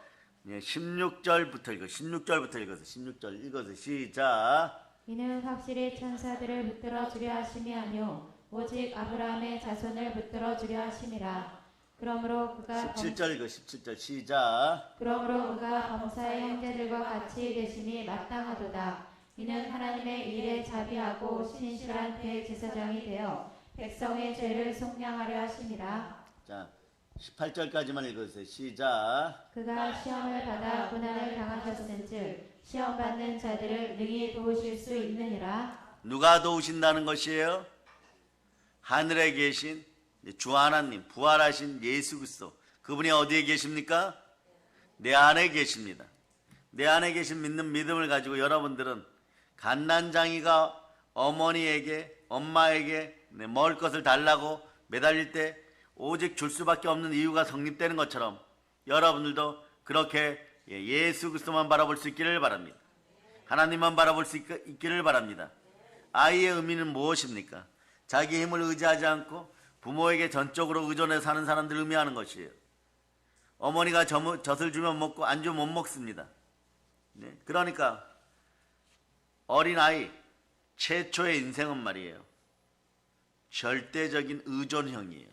예, 16절부터 읽으세요. 16절 읽어서 시작. 이는 확실히 천사들을 붙들어 주려 하심이 아니요 오직 아브라함의 자손을 붙들어 주려 하심이라. 그러므로 그가 17절 읽어. 17절 시작. 그러므로 그가 범사의 형제들과 같이 되심이 마땅하도다. 이는 하나님의 일에 자비하고 신실한 대제사장이 되어 백성의 죄를 속량하려 하심이라. 자, 18절까지만 읽어주세요. 시작. 그가 시험을 받아 고난을 당하셨은즉 시험 받는 자들을 능히 도우실 수 있느니라. 누가 도우신다는 것이에요? 하늘에 계신 주 하나님, 부활하신 예수 그리스도. 그분이 어디에 계십니까? 내 안에 계십니다. 내 안에 계신 믿는 믿음을 가지고 여러분들은 갓난장이가 어머니에게, 엄마에게 먹을 것을 달라고 매달릴 때 오직 줄 수밖에 없는 이유가 성립되는 것처럼 여러분들도 그렇게 예수 그리스도만 바라볼 수 있기를 바랍니다. 하나님만 바라볼 수 있기를 바랍니다. 아이의 의미는 무엇입니까? 자기 힘을 의지하지 않고 부모에게 전적으로 의존해 사는 사람들을 의미하는 것이에요. 어머니가 젖을 주면 먹고 안 주면 못 먹습니다. 네? 그러니까 어린아이 최초의 인생은 말이에요, 절대적인 의존형이에요.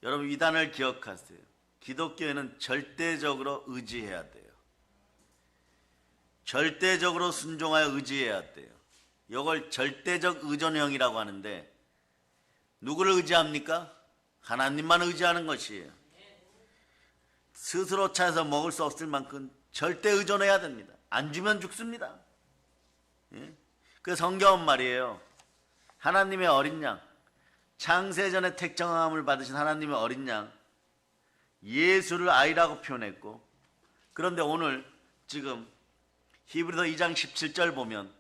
여러분 이 단어를 기억하세요. 기독교에는 절대적으로 의지해야 돼요. 절대적으로 순종하여 의지해야 돼요. 이걸 절대적 의존형이라고 하는데 누구를 의지합니까? 하나님만 의지하는 것이에요. 스스로 찾아서 먹을 수 없을 만큼 절대 의존해야 됩니다. 안 주면 죽습니다. 예? 그 성경은 말이에요, 하나님의 어린 양, 창세전에 택정함을 받으신 하나님의 어린 양 예수를 아이라고 표현했고, 그런데 오늘 지금 히브리서 2장 17절 보면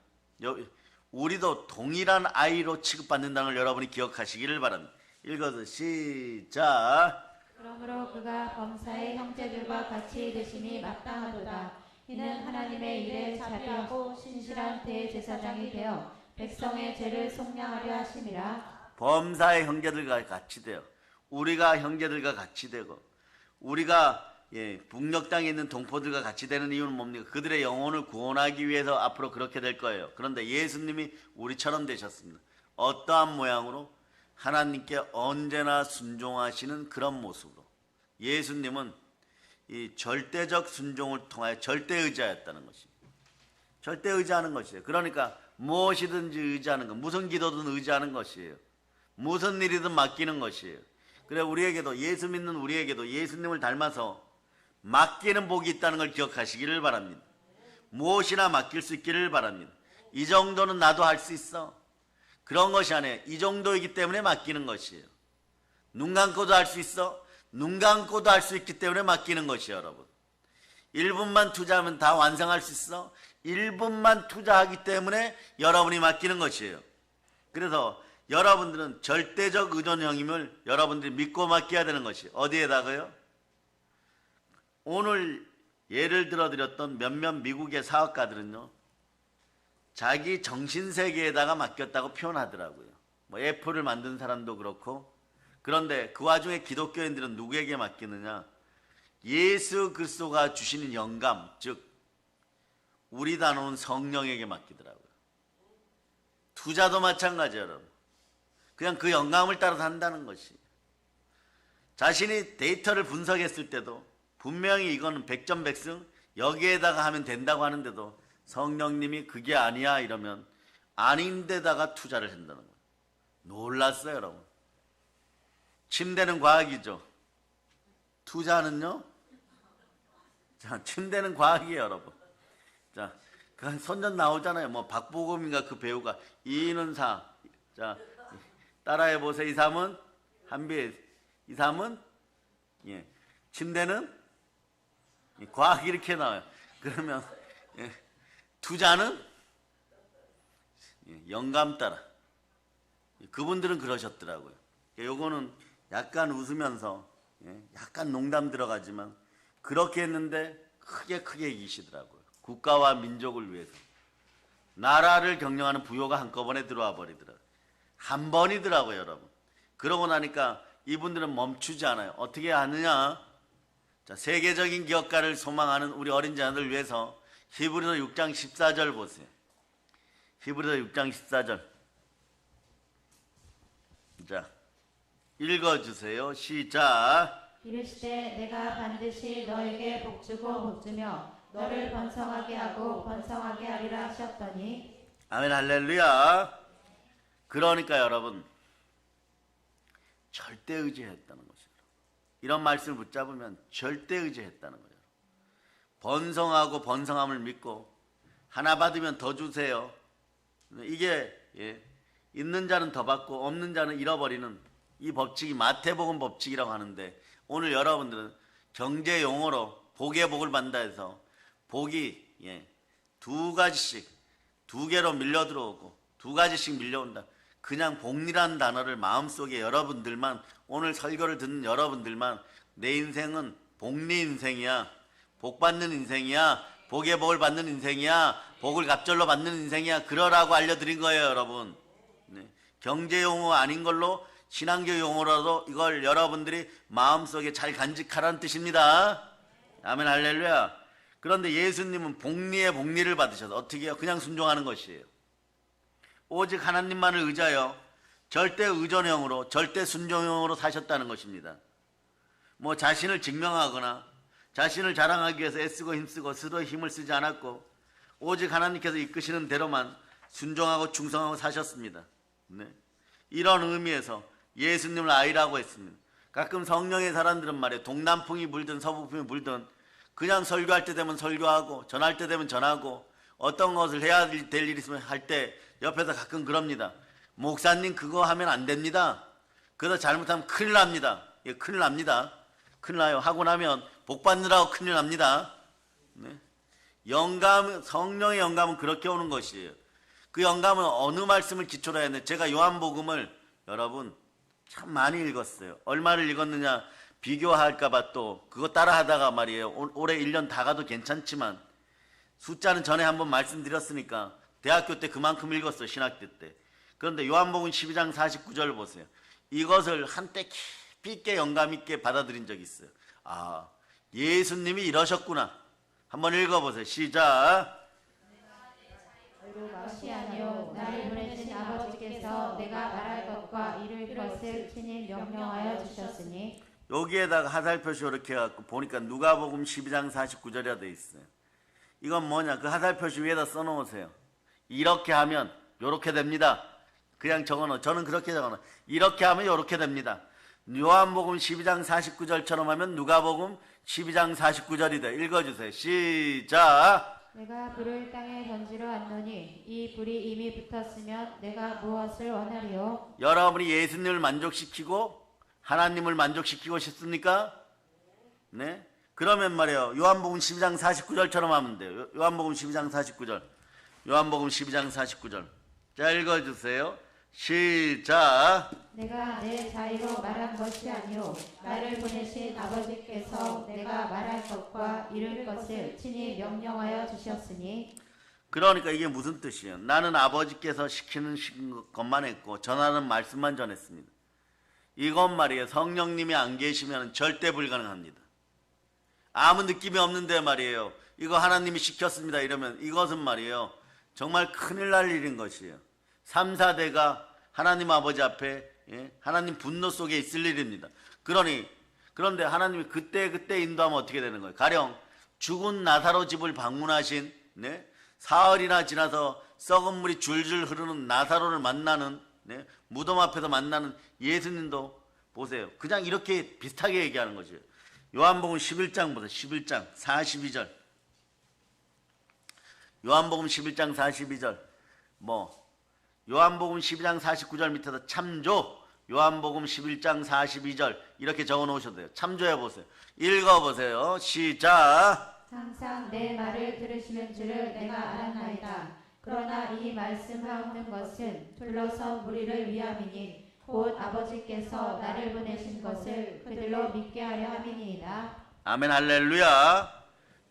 우리도 동일한 아이로 취급받는다는 걸 여러분이 기억하시기를 바랍니다. 읽어서 시작. 그러므로 그가 범사의 형제들과 같이 되심이 마땅하도다. 이는 하나님의 일에 자비하고 신실한 대제사장이 되어 백성의 죄를 속량하려 하심이라. 범사의 형제들과 같이 되어, 우리가 형제들과 같이 되고 우리가 북녘 땅에 있는 동포들과 같이 되는 이유는 뭡니까? 그들의 영혼을 구원하기 위해서 앞으로 그렇게 될 거예요. 그런데 예수님이 우리처럼 되셨습니다. 어떠한 모양으로? 하나님께 언제나 순종하시는 그런 모습으로. 예수님은 이 절대적 순종을 통하여 절대 의지하였다는 것입니다. 절대 의지하는 것이에요. 그러니까 무엇이든지 의지하는 것, 무슨 기도든 의지하는 것이에요. 무슨 일이든 맡기는 것이에요. 그래 우리에게도, 예수 믿는 우리에게도 예수님을 닮아서 맡기는 복이 있다는 걸 기억하시기를 바랍니다. 무엇이나 맡길 수 있기를 바랍니다. 이 정도는 나도 할 수 있어. 그런 것이 아니에요. 이 정도이기 때문에 맡기는 것이에요. 눈 감고도 할 수 있어. 눈 감고도 할 수 있기 때문에 맡기는 것이에요, 여러분. 1분만 투자하면 다 완성할 수 있어. 1분만 투자하기 때문에 여러분이 맡기는 것이에요. 그래서 여러분들은 절대적 의존형임을 여러분들이 믿고 맡겨야 되는 것이에요. 어디에다가요? 오늘 예를 들어 드렸던 몇몇 미국의 사업가들은요, 자기 정신세계에다가 맡겼다고 표현하더라고요. 뭐 애플을 만든 사람도 그렇고. 그런데 그 와중에 기독교인들은 누구에게 맡기느냐? 예수 그리스도가 주시는 영감, 즉 우리 단어는 성령에게 맡기더라고요. 투자도 마찬가지예요, 여러분. 그냥 그 영감을 따라서 한다는 것이. 자신이 데이터를 분석했을 때도 분명히 이거는 백전백승, 여기에다가 하면 된다고 하는데도 성령님이 그게 아니야 이러면 아닌데다가 투자를 한다는 거예요. 놀랐어요, 여러분. 침대는 과학이죠. 투자는요? 자, 침대는 과학이에요, 여러분. 자, 그 선전 나오잖아요. 뭐 박보검인가 그 배우가 이는 사. 자, 따라해 보세요. 이 삼은 한빛. 이 삼은 예. 침대는 과학이 이렇게 나와요. 그러면 예. 투자는 예. 영감 따라. 그분들은 그러셨더라고요. 요거는 약간 웃으면서 예. 약간 농담 들어가지만 그렇게 했는데 크게 이기시더라고요. 국가와 민족을 위해서. 나라를 경영하는 부요가 한꺼번에 들어와 버리더라고요. 한 번이더라고요, 여러분. 그러고 나니까 이분들은 멈추지 않아요. 어떻게 하느냐? 자, 세계적인 기업가를 소망하는 우리 어린 자녀들 위해서 히브리서 6장 14절 보세요. 히브리서 6장 14절. 자, 읽어주세요. 시작. 이르시되 내가 반드시 너에게 복주고 복주며 너를 번성하게 하고 번성하게 하리라 하셨더니. 아멘, 할렐루야. 그러니까 여러분, 절대 의지했다는 것이에요. 이런 말씀을 붙잡으면 절대 의지했다는 거예요. 번성하고 번성함을 믿고 하나 받으면 더 주세요. 이게 예, 있는 자는 더 받고 없는 자는 잃어버리는 이 법칙이 마태복음 법칙이라고 하는데, 오늘 여러분들은 경제 용어로 복의 복을 받는다 해서 복이 예, 두 가지씩 두 개로 밀려 들어오고 두 가지씩 밀려온다. 그냥 복리라는 단어를 마음속에 여러분들만, 오늘 설교를 듣는 여러분들만, 내 인생은 복리 인생이야, 복 받는 인생이야, 복의 복을 받는 인생이야, 복을 갑절로 받는 인생이야, 그러라고 알려드린 거예요, 여러분. 네. 경제 용어 아닌 걸로 신앙교 용어라도 이걸 여러분들이 마음속에 잘 간직하라는 뜻입니다. 아멘, 할렐루야. 그런데 예수님은 복리의 복리를 받으셔서 어떻게 해요? 그냥 순종하는 것이에요. 오직 하나님만을 의지하여 절대 의존형으로, 절대 순종형으로 사셨다는 것입니다. 뭐 자신을 증명하거나 자신을 자랑하기 위해서 애쓰고 힘쓰고 스스로 힘을 쓰지 않았고, 오직 하나님께서 이끄시는 대로만 순종하고 충성하고 사셨습니다. 네. 이런 의미에서 예수님을 아이라고 했습니다. 가끔 성령의 사람들은 말이에요, 동남풍이 불든 서북풍이 불든 그냥 설교할 때 되면 설교하고 전할 때 되면 전하고 어떤 것을 해야 될 일이 있으면 할 때 옆에서 가끔 그럽니다. 목사님 그거 하면 안 됩니다. 그래서 잘못하면 큰일 납니다. 예, 큰일 납니다. 큰일 나요. 하고 나면 복 받느라고 큰일 납니다. 네. 영감, 성령의 영감은 그렇게 오는 것이에요. 그 영감은 어느 말씀을 기초로 해야 되는데, 제가 요한복음을 여러분 참 많이 읽었어요. 얼마를 읽었느냐 비교할까봐 또 그거 따라 하다가 말이에요, 올해 1년 다 가도 괜찮지만 숫자는 전에 한번 말씀드렸으니까 대학교 때 그만큼 읽었어요, 신학교 때. 그런데 요한복음 12장 49절 보세요. 이것을 한때 깊이 있게 영감 있게 받아들인 적이 있어요. 아, 예수님이 이러셨구나. 한번 읽어보세요. 시작. 것이 아니요 나를 보내신 아버지께서 내가 말할 것과 이룰 것을 친히 명령하여 주셨으니. 여기에다가 하살표시 이렇게 해갖고 보니까 누가복음 12장 49절이라 돼 있어요. 이건 뭐냐, 그 하살표시 위에다 써놓으세요. 이렇게 하면 요렇게 됩니다. 그냥 적어놓어. 저는 그렇게 적어놓어. 이렇게 하면 요렇게 됩니다. 요한복음 12장 49절처럼 하면 누가복음 12장 49절이다. 읽어주세요. 시작. 내가 불을 땅에 던지러 왔노니 이 불이 이미 붙었으면 내가 무엇을 원하리요? 여러분이 예수님을 만족시키고 하나님을 만족시키고 싶습니까? 네? 그러면 말이에요. 요한복음 12장 49절처럼 하면 돼요. 요한복음 12장 49절. 요한복음 12장 49절. 자, 읽어주세요. 시작. 내가 내 자의로 말한 것이 아니요 나를 보내신 아버지께서 내가 말할 것과 이룰 것을 친히 명령하여 주셨으니. 그러니까 이게 무슨 뜻이에요? 나는 아버지께서 시키는 것만 했고 전하는 말씀만 전했습니다. 이것 말이에요. 성령님이 안 계시면 절대 불가능합니다. 아무 느낌이 없는데 말이에요. 이거 하나님이 시켰습니다. 이러면 이것은 말이에요. 정말 큰일 날 일인 것이에요. 3, 4대가 하나님 아버지 앞에 하나님 분노 속에 있을 일입니다. 그런데 하나님이 그때 인도하면 어떻게 되는 거예요? 가령 죽은 나사로 집을 방문하신 사흘이나 지나서 썩은 물이 줄줄 흐르는 나사로를 만나는 무덤 앞에서 만나는 예수님도 보세요. 그냥 이렇게 비슷하게 얘기하는 거죠. 요한복음 11장 보세요. 11장 42절. 요한복음 11장 42절. 요한복음 12장 49절 밑에서 참조. 요한복음 11장 42절 이렇게 적어 놓으셔도 돼요. 참조해 보세요. 읽어 보세요. 시작. 항상 내 말을 들으시는 줄을 내가 알았나이다. 그러나 이 말씀하옵는 것은 둘러서 무리를 위함이니 곧 아버지께서 나를 보내신 것을 그들로 믿게 하려 함이니이다. 아멘 할렐루야.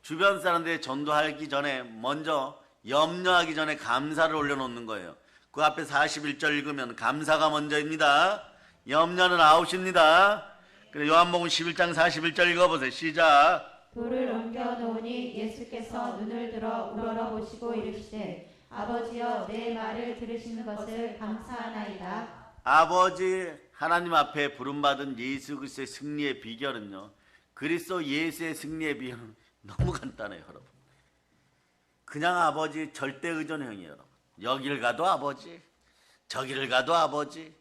주변 사람들이 전도하기 전에 먼저 염려하기 전에 감사를 올려놓는 거예요. 그 앞에 41절 읽으면 감사가 먼저입니다. 염려는 아웃입니다. 그래 요한복음 11장 41절 읽어보세요. 시작. 돌을 옮겨 놓으니 예수께서 눈을 들어 우러러보시고 이르시되 아버지여 내 말을 들으시는 것을 감사하나이다. 아버지 하나님 앞에 부름받은 예수 그리스도의 승리의 비결은요. 그리스도 예수의 승리의 비결은 너무 간단해요. 여러분. 그냥 아버지 절대 의존형이에요. 여러분. 여길 가도 아버지, 저기를 가도 아버지.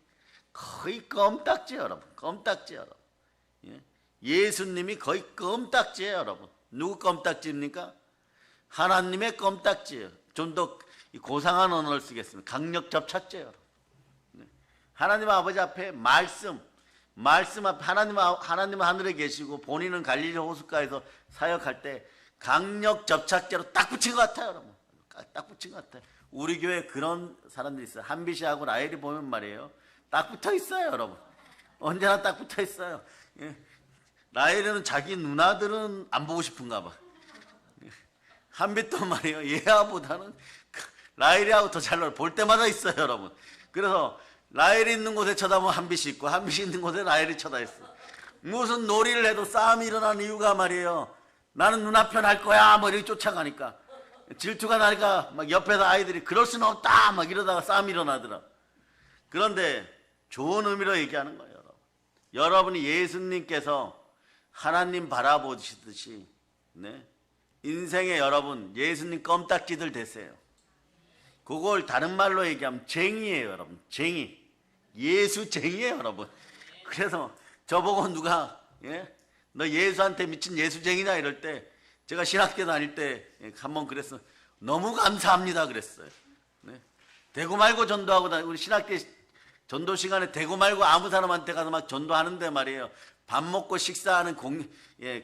거의 껌딱지예요. 여러분. 껌딱지예요. 여러분. 예수님이 거의 껌딱지예요. 여러분. 누구 껌딱지입니까? 하나님의 껌딱지예요. 좀 더 고상한 언어를 쓰겠습니다. 강력 접착제예요. 여러분. 하나님 아버지 앞에 말씀 앞에 하나님은 하늘에 계시고 본인은 갈릴리 호숫가에서 사역할 때 강력 접착제로 딱 붙인 것 같아요. 여러분. 딱 붙인 것 같아요. 우리 교회에 그런 사람들이 있어요. 한비씨하고 라헬이 보면 말이에요. 딱 붙어 있어요. 여러분. 언제나 딱 붙어 있어요. 라헬이는 자기 누나들은 안 보고 싶은가 봐. 한비 또 말이에요. 얘하보다는 라헬이하고 더 잘 놀아. 볼 때마다 있어요. 여러분. 그래서 라헬이 있는 곳에 쳐다보면 한빛이 있고 한빛이 있는 곳에 라헬이 쳐다있어. 무슨 놀이를 해도 싸움이 일어나는 이유가 말이에요. 나는 누나편 할 거야 뭐 이렇게 쫓아가니까 질투가 나니까 막 옆에서 아이들이 그럴 수는 없다 막 이러다가 싸움이 일어나더라. 그런데 좋은 의미로 얘기하는 거예요. 여러분이 예수님께서 하나님 바라보시듯이 인생에 여러분 예수님 껌딱지들 되세요. 그걸 다른 말로 얘기하면 쟁이에요. 여러분. 쟁이. 예수쟁이에요. 여러분. 그래서 저보고 누가 너 예수한테 미친 예수쟁이냐 이럴 때 제가 신학교 다닐 때 한번 그랬어요. 너무 감사합니다 그랬어요. 대고 말고 전도하고 우리 신학교 전도 시간에 대고 말고 아무 사람한테 가서 막 전도하는데 말이에요. 밥 먹고 식사하는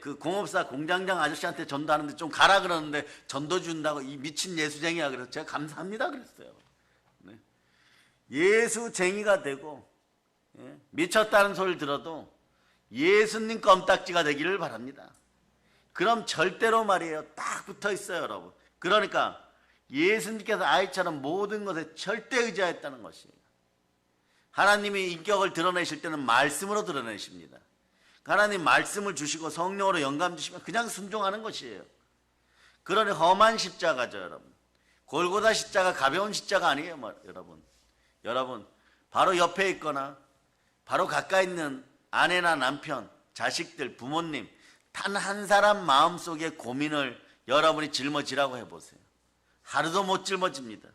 그 공업사 공장장 아저씨한테 전도하는데 좀 가라 그러는데 전도 준다고 이 미친 예수쟁이야 그래서 제가 감사합니다 그랬어요. 예수쟁이가 되고 미쳤다는 소리를 들어도 예수님 껌딱지가 되기를 바랍니다. 그럼 절대로 말이에요. 딱 붙어 있어요 여러분. 그러니까 예수님께서 아이처럼 모든 것에 절대 의지하였다는 것이에요. 하나님이 인격을 드러내실 때는 말씀으로 드러내십니다. 하나님 말씀을 주시고 성령으로 영감 주시면 그냥 순종하는 것이에요. 그러니 험한 십자가죠 여러분. 골고다 십자가 가벼운 십자가 아니에요 여러분. 여러분 바로 옆에 있거나 바로 가까이 있는 아내나 남편, 자식들, 부모님 단 한 사람 마음속의 고민을 여러분이 짊어지라고 해보세요. 하루도 못 짊어집니다.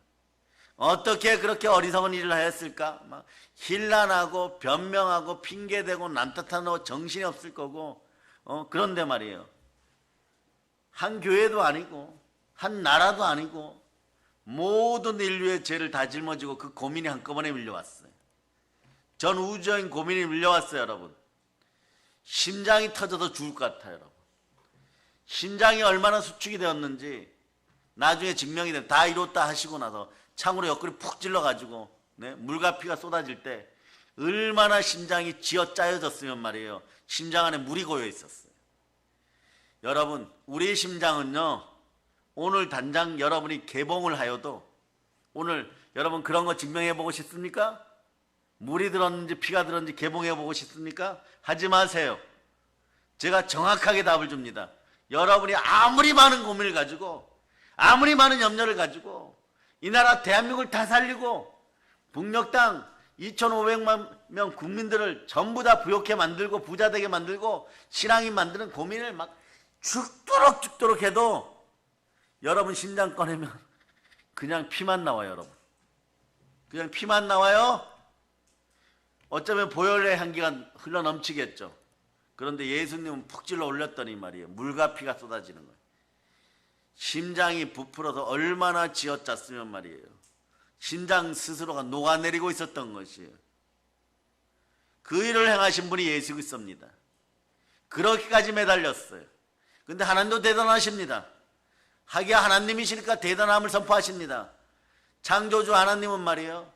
어떻게 그렇게 어리석은 일을 하였을까? 막 힐난하고 변명하고 핑계대고 남 탓하고 정신이 없을 거고 그런데 말이에요. 한 교회도 아니고 한 나라도 아니고 모든 인류의 죄를 다 짊어지고 그 고민이 한꺼번에 밀려왔어요. 전 우주적인 고민이 밀려왔어요. 여러분. 심장이 터져도 죽을 것 같아요. 여러분. 심장이 얼마나 수축이 되었는지 나중에 증명이 돼. 다 이뤘다 하시고 나서 창으로 옆구리 푹 찔러가지고 물과 피가 쏟아질 때 얼마나 심장이 쥐어짜여졌으면 말이에요. 심장 안에 물이 고여 있었어요. 여러분, 우리 심장은요, 오늘 당장 여러분이 개봉을 하여도 오늘 여러분 그런 거 증명해 보고 싶습니까? 물이 들었는지 피가 들었는지 개봉해 보고 싶습니까? 하지 마세요. 제가 정확하게 답을 줍니다. 여러분이 아무리 많은 고민을 가지고 아무리 많은 염려를 가지고 이 나라 대한민국을 다 살리고 북녘 땅 2,500만 명 국민들을 전부 다 부욕해 만들고 부자 되게 만들고 신앙인 만드는 고민을 막 죽도록 해도 여러분 심장 꺼내면 그냥 피만 나와요. 여러분. 그냥 피만 나와요. 어쩌면 보혈의 향기가 흘러 넘치겠죠. 그런데 예수님은 푹 찔러 올렸더니 말이에요. 물과 피가 쏟아지는 거예요. 심장이 부풀어서 얼마나 쥐어짰으면 말이에요. 심장 스스로가 녹아내리고 있었던 것이에요. 그 일을 행하신 분이 예수 그리스도입니다. 그렇게까지 매달렸어요. 근데 하나님도 대단하십니다. 하기야 하나님이시니까 대단함을 선포하십니다. 창조주 하나님은 말이에요.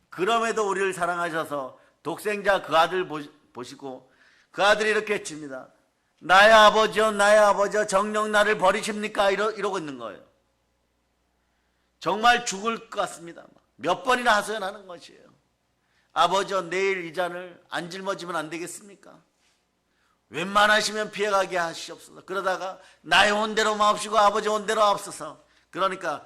그럼에도 우리를 사랑하셔서 독생자 그 아들 보시고 그 아들이 이렇게 외칩니다. 나의 아버지여 나의 아버지여 정녕 나를 버리십니까? 이러고 있는 거예요. 정말 죽을 것 같습니다. 몇 번이나 하소연하는 것이에요. 아버지여 내일 이 잔을 안 짊어지면 안 되겠습니까? 웬만하시면 피해가게 하시옵소서. 그러다가 나의 온대로 마옵시고 아버지 온대로 하옵소서. 그러니까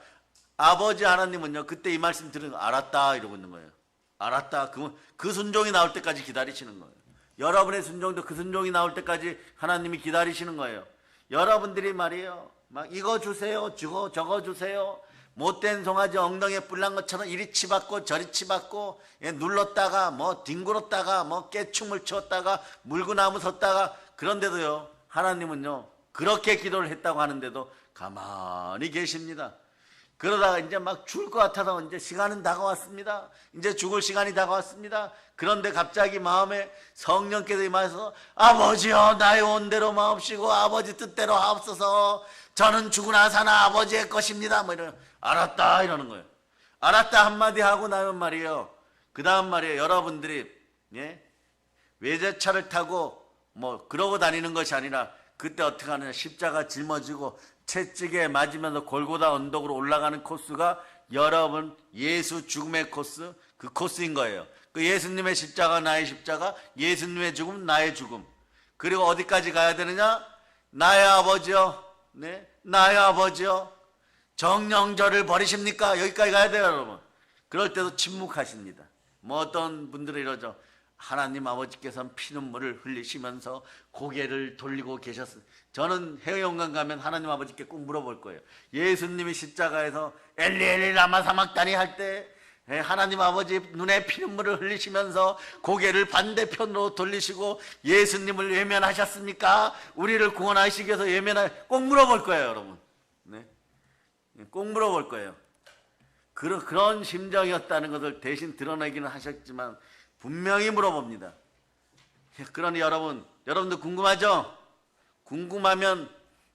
아버지 하나님은요 그때 이 말씀 들으면 알았다 이러고 있는 거예요. 알았다. 그 순종이 나올 때까지 기다리시는 거예요. 여러분의 순종도 그 순종이 나올 때까지 하나님이 기다리시는 거예요. 여러분들이 말이에요 막 이거 주세요 저거 주세요. 못된 송아지 엉덩이에 뿔난 것처럼 이리 치받고 저리 치받고 눌렀다가 뭐 뒹굴었다가 뭐 깨춤을 췄다가 물구나무 섰다가 그런데도요 하나님은요 그렇게 기도를 했다고 하는데도 가만히 계십니다. 그러다가 이제 막 죽을 것 같아서 이제 시간은 다가왔습니다. 이제 죽을 시간이 다가왔습니다. 그런데 갑자기 마음에 성령께서 임하셔서 아버지여 나의 온대로 마옵시고 아버지 뜻대로 하옵소서. 저는 죽으나 사나 아버지의 것입니다. 뭐 이런 알았다 이러는 거예요. 알았다 한마디 하고 나면 말이에요. 그 다음 말이에요. 여러분들이 외제차를 타고 뭐 그러고 다니는 것이 아니라 그때 어떻게 하느냐 십자가 짊어지고 채찍에 맞으면서 골고다 언덕으로 올라가는 코스가 여러분 예수 죽음의 코스 그 코스인 거예요. 그 예수님의 십자가 나의 십자가 예수님의 죽음 나의 죽음. 그리고 어디까지 가야 되느냐 나의 아버지여 나의 아버지여 정녕 저를 버리십니까? 여기까지 가야 돼요 여러분. 그럴 때도 침묵하십니다. 뭐 어떤 분들은 이러죠. 하나님 아버지께서는 피눈물을 흘리시면서 고개를 돌리고 계셨어요. 저는 해외여행 가면 하나님 아버지께 꼭 물어볼 거예요. 예수님이 십자가에서 엘리 엘리 라마 사막다니 할 때 하나님 아버지 눈에 피눈물을 흘리시면서 고개를 반대편으로 돌리시고 예수님을 외면하셨습니까? 우리를 구원하시기 위해서 꼭 물어볼 거예요 여러분. 꼭 물어볼 거예요. 그런 심정이었다는 것을 대신 드러내기는 하셨지만 분명히 물어봅니다. 그러니 여러분들 궁금하죠? 궁금하면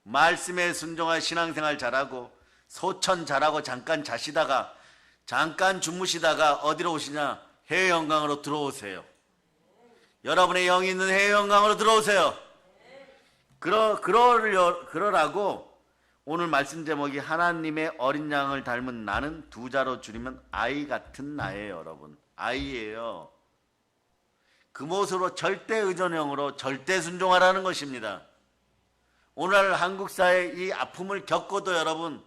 말씀에 순종할 신앙생활 잘하고 소천 잘하고 잠깐 자시다가 잠깐 주무시다가 어디로 오시냐? 해외영광으로 들어오세요. 여러분의 영이 있는 해외영광으로 들어오세요. 그러라고 오늘 말씀 제목이 하나님의 어린 양을 닮은 나는 두 자로 줄이면 아이 같은 나예요. 여러분 아이예요. 그 모습으로 절대 의존형으로 절대 순종하라는 것입니다. 오늘 한국 사회 이 아픔을 겪고도 여러분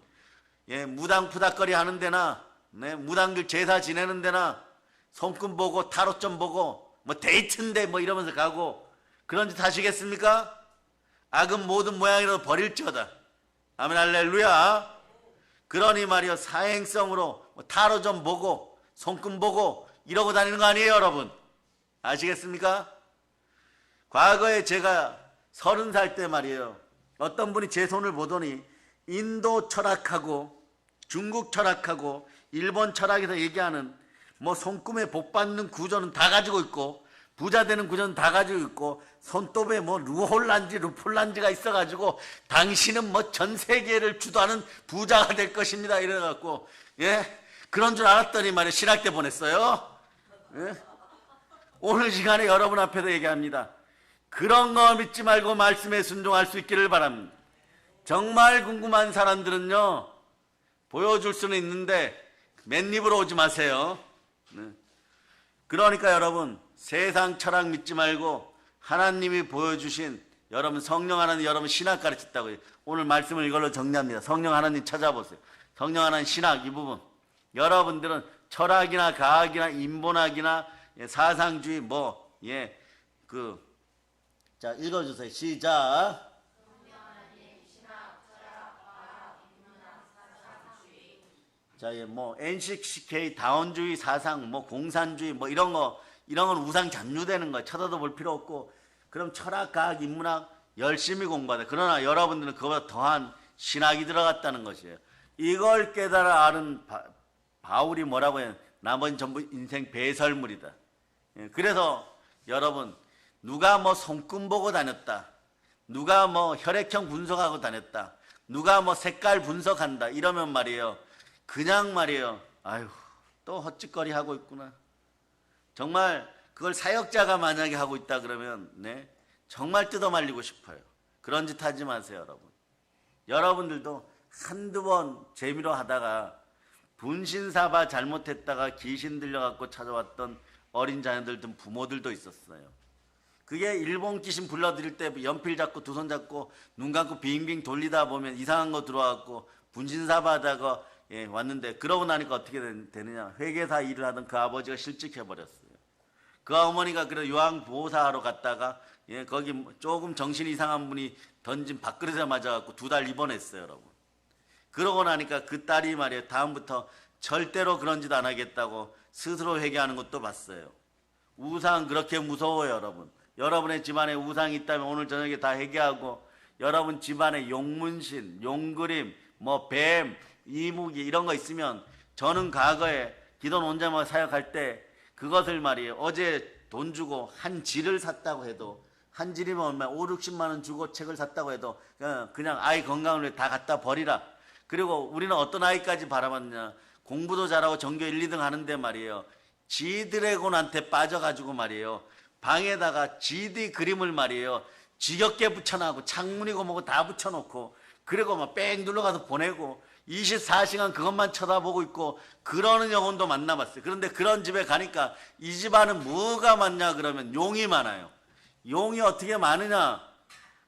무당푸닥거리 하는 데나 무당들 제사 지내는 데나 손금 보고 타로점 보고 뭐 데이트인데 뭐 이러면서 가고 그런 짓 하시겠습니까? 악은 모든 모양이라도 버릴지어다. 아멘 할렐루야. 그러니 말이요, 사행성으로 뭐 타로 좀 보고 손금 보고 이러고 다니는 거 아니에요, 여러분? 아시겠습니까? 과거에 제가 30살 때 말이에요, 어떤 분이 제 손을 보더니 인도 철학하고 중국 철학하고 일본 철학에서 얘기하는 뭐 손금에 복 받는 구조는 다 가지고 있고 부자 되는 구조는 다 가지고 있고 손톱에 뭐 루홀란지 루폴란지가 있어가지고 당신은 뭐 전 세계를 주도하는 부자가 될 것입니다 이래갖고, 예, 그런 줄 알았더니 말이에요, 신학 때 보냈어요. 예? 오늘 시간에 여러분 앞에서 얘기합니다. 그런 거 믿지 말고 말씀에 순종할 수 있기를 바랍니다. 정말 궁금한 사람들은요, 보여줄 수는 있는데 맨입으로 오지 마세요. 네. 그러니까 여러분, 세상 철학 믿지 말고 하나님이 보여주신, 여러분 성령 하나님, 여러분 신학 가르쳤다고요. 오늘 말씀을 이걸로 정리합니다. 성령 하나님 찾아보세요. 성령 하나님 신학 이 부분. 여러분들은 철학이나 과학이나 인본학이나 사상주의 자 읽어주세요. 시작. 자, 뭐 NCK 다원주의 사상, 뭐 공산주의, 뭐 이런 건 우상 잔류되는 거 쳐다도 볼 필요 없고, 그럼 철학, 과학, 인문학 열심히 공부하다. 그러나 여러분들은 그보다 더한 신학이 들어갔다는 것이에요. 이걸 깨달아 아는 바울이 뭐라고 해요? 나머지 전부 인생 배설물이다. 그래서 여러분, 누가 뭐 손금 보고 다녔다, 누가 뭐 혈액형 분석하고 다녔다, 누가 뭐 색깔 분석한다 이러면 말이에요, 그냥 말이에요, 아유 또 헛짓거리 하고 있구나. 정말 그걸 사역자가 만약에 하고 있다 그러면 네, 정말 뜯어말리고 싶어요. 그런 짓 하지 마세요, 여러분. 여러분들도 한두 번 재미로 하다가 분신사바 잘못했다가 귀신 들려갖고 찾아왔던 어린 자녀들 등 부모들도 있었어요. 그게 일본 귀신 불러들일 때 연필 잡고 두 손 잡고 눈 감고 빙빙 돌리다 보면 이상한 거 들어와갖고 분신사바 하다가 왔는데, 그러고 나니까 어떻게 되느냐, 회계사 일을 하던 그 아버지가 실직해버렸어요. 그 어머니가 그래 요양보호사하러 갔다가 거기 조금 정신이 이상한 분이 던진 밥그릇에 맞아갖고 2달 입원했어요, 여러분. 그러고 나니까 그 딸이 말이에요, 다음부터 절대로 그런 짓 안 하겠다고 스스로 회개하는 것도 봤어요. 우상 그렇게 무서워요, 여러분. 여러분의 집안에 우상이 있다면 오늘 저녁에 다 회개하고, 여러분 집안에 용문신, 용그림, 뭐 뱀, 이무기 이런 거 있으면, 저는 과거에 기도 논자마 사역할 때 그것을 말이에요, 어제 돈 주고 한 질을 샀다고 해도, 한 질이면 얼마 5, 60만 원 주고 책을 샀다고 해도 그냥 아이 건강을 위해 다 갖다 버리라. 그리고 우리는 어떤 아이까지 바라봤냐, 공부도 잘하고 전교 1, 2등 하는데 말이에요, 지드래곤한테 빠져가지고 말이에요, 방에다가 지디 그림을 말이에요 지겹게 붙여놔고 창문이고 뭐고 다 붙여놓고, 그리고 막 뺑 눌러가서 보내고 24시간 그것만 쳐다보고 있고 그러는 영혼도 만나봤어요. 그런데 그런 집에 가니까 이 집안은 뭐가 많냐 그러면 용이 많아요. 용이 어떻게 많으냐,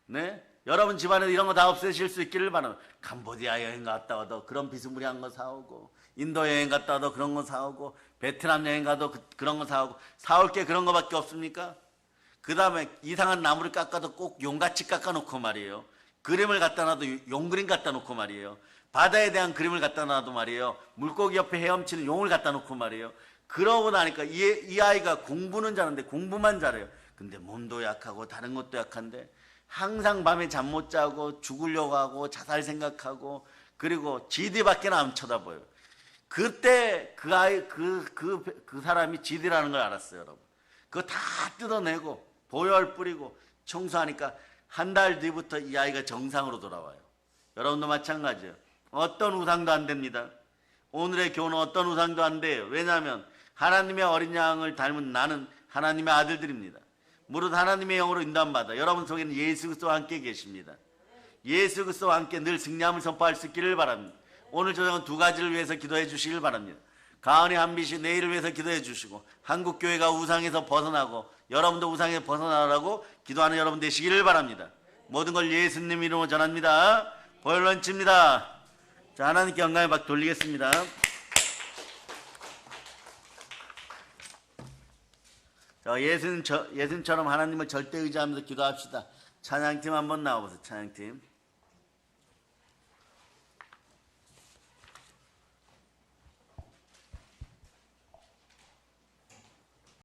네? 여러분 집안에 이런 거 다 없애실 수 있기를 바랍니다. 캄보디아 여행 갔다 와도 그런 비스무리한 거 사오고, 인도 여행 갔다 와도 그런 거 사오고, 베트남 여행 가도 그런 거 사오고, 사올 게 그런 거밖에 없습니까? 그 다음에 이상한 나무를 깎아도 꼭 용같이 깎아놓고 말이에요, 그림을 갖다 놔도 용그림 갖다 놓고 말이에요, 바다에 대한 그림을 갖다 놔도 말이에요, 물고기 옆에 헤엄치는 용을 갖다 놓고 말이에요. 그러고 나니까 이 아이가 공부는 잘하는데 공부만 잘해요. 근데 몸도 약하고 다른 것도 약한데 항상 밤에 잠 못 자고 죽으려고 하고 자살 생각하고, 그리고 지디밖에 안 쳐다보여요. 그때 그 아이 그 사람이 지디라는 걸 알았어요, 여러분. 그거 다 뜯어내고 보혈 뿌리고 청소하니까 한 달 뒤부터 이 아이가 정상으로 돌아와요. 여러분도 마찬가지예요. 어떤 우상도 안 됩니다. 오늘의 교훈은 어떤 우상도 안 돼요. 왜냐하면 하나님의 어린 양을 닮은 나는 하나님의 아들들입니다. 무릇 하나님의 영으로 인도함받아 여러분 속에는 예수 그리스도와 함께 계십니다. 예수 그리스도와 함께 늘 승리함을 선포할 수 있기를 바랍니다. 오늘 저녁은 2가지를 위해서 기도해 주시길 바랍니다. 가은의 한빛이 내일을 위해서 기도해 주시고, 한국교회가 우상에서 벗어나고 여러분도 우상에서 벗어나라고 기도하는 여러분 되시기를 바랍니다. 모든 걸 예수님 이름으로 전합니다. 보혈 런치입니다. 자, 하나님께 영광의 박 돌리겠습니다. 자, 예수님처럼 하나님을 절대 의지하면서 기도합시다. 찬양팀 한번 나와보세요. 찬양팀.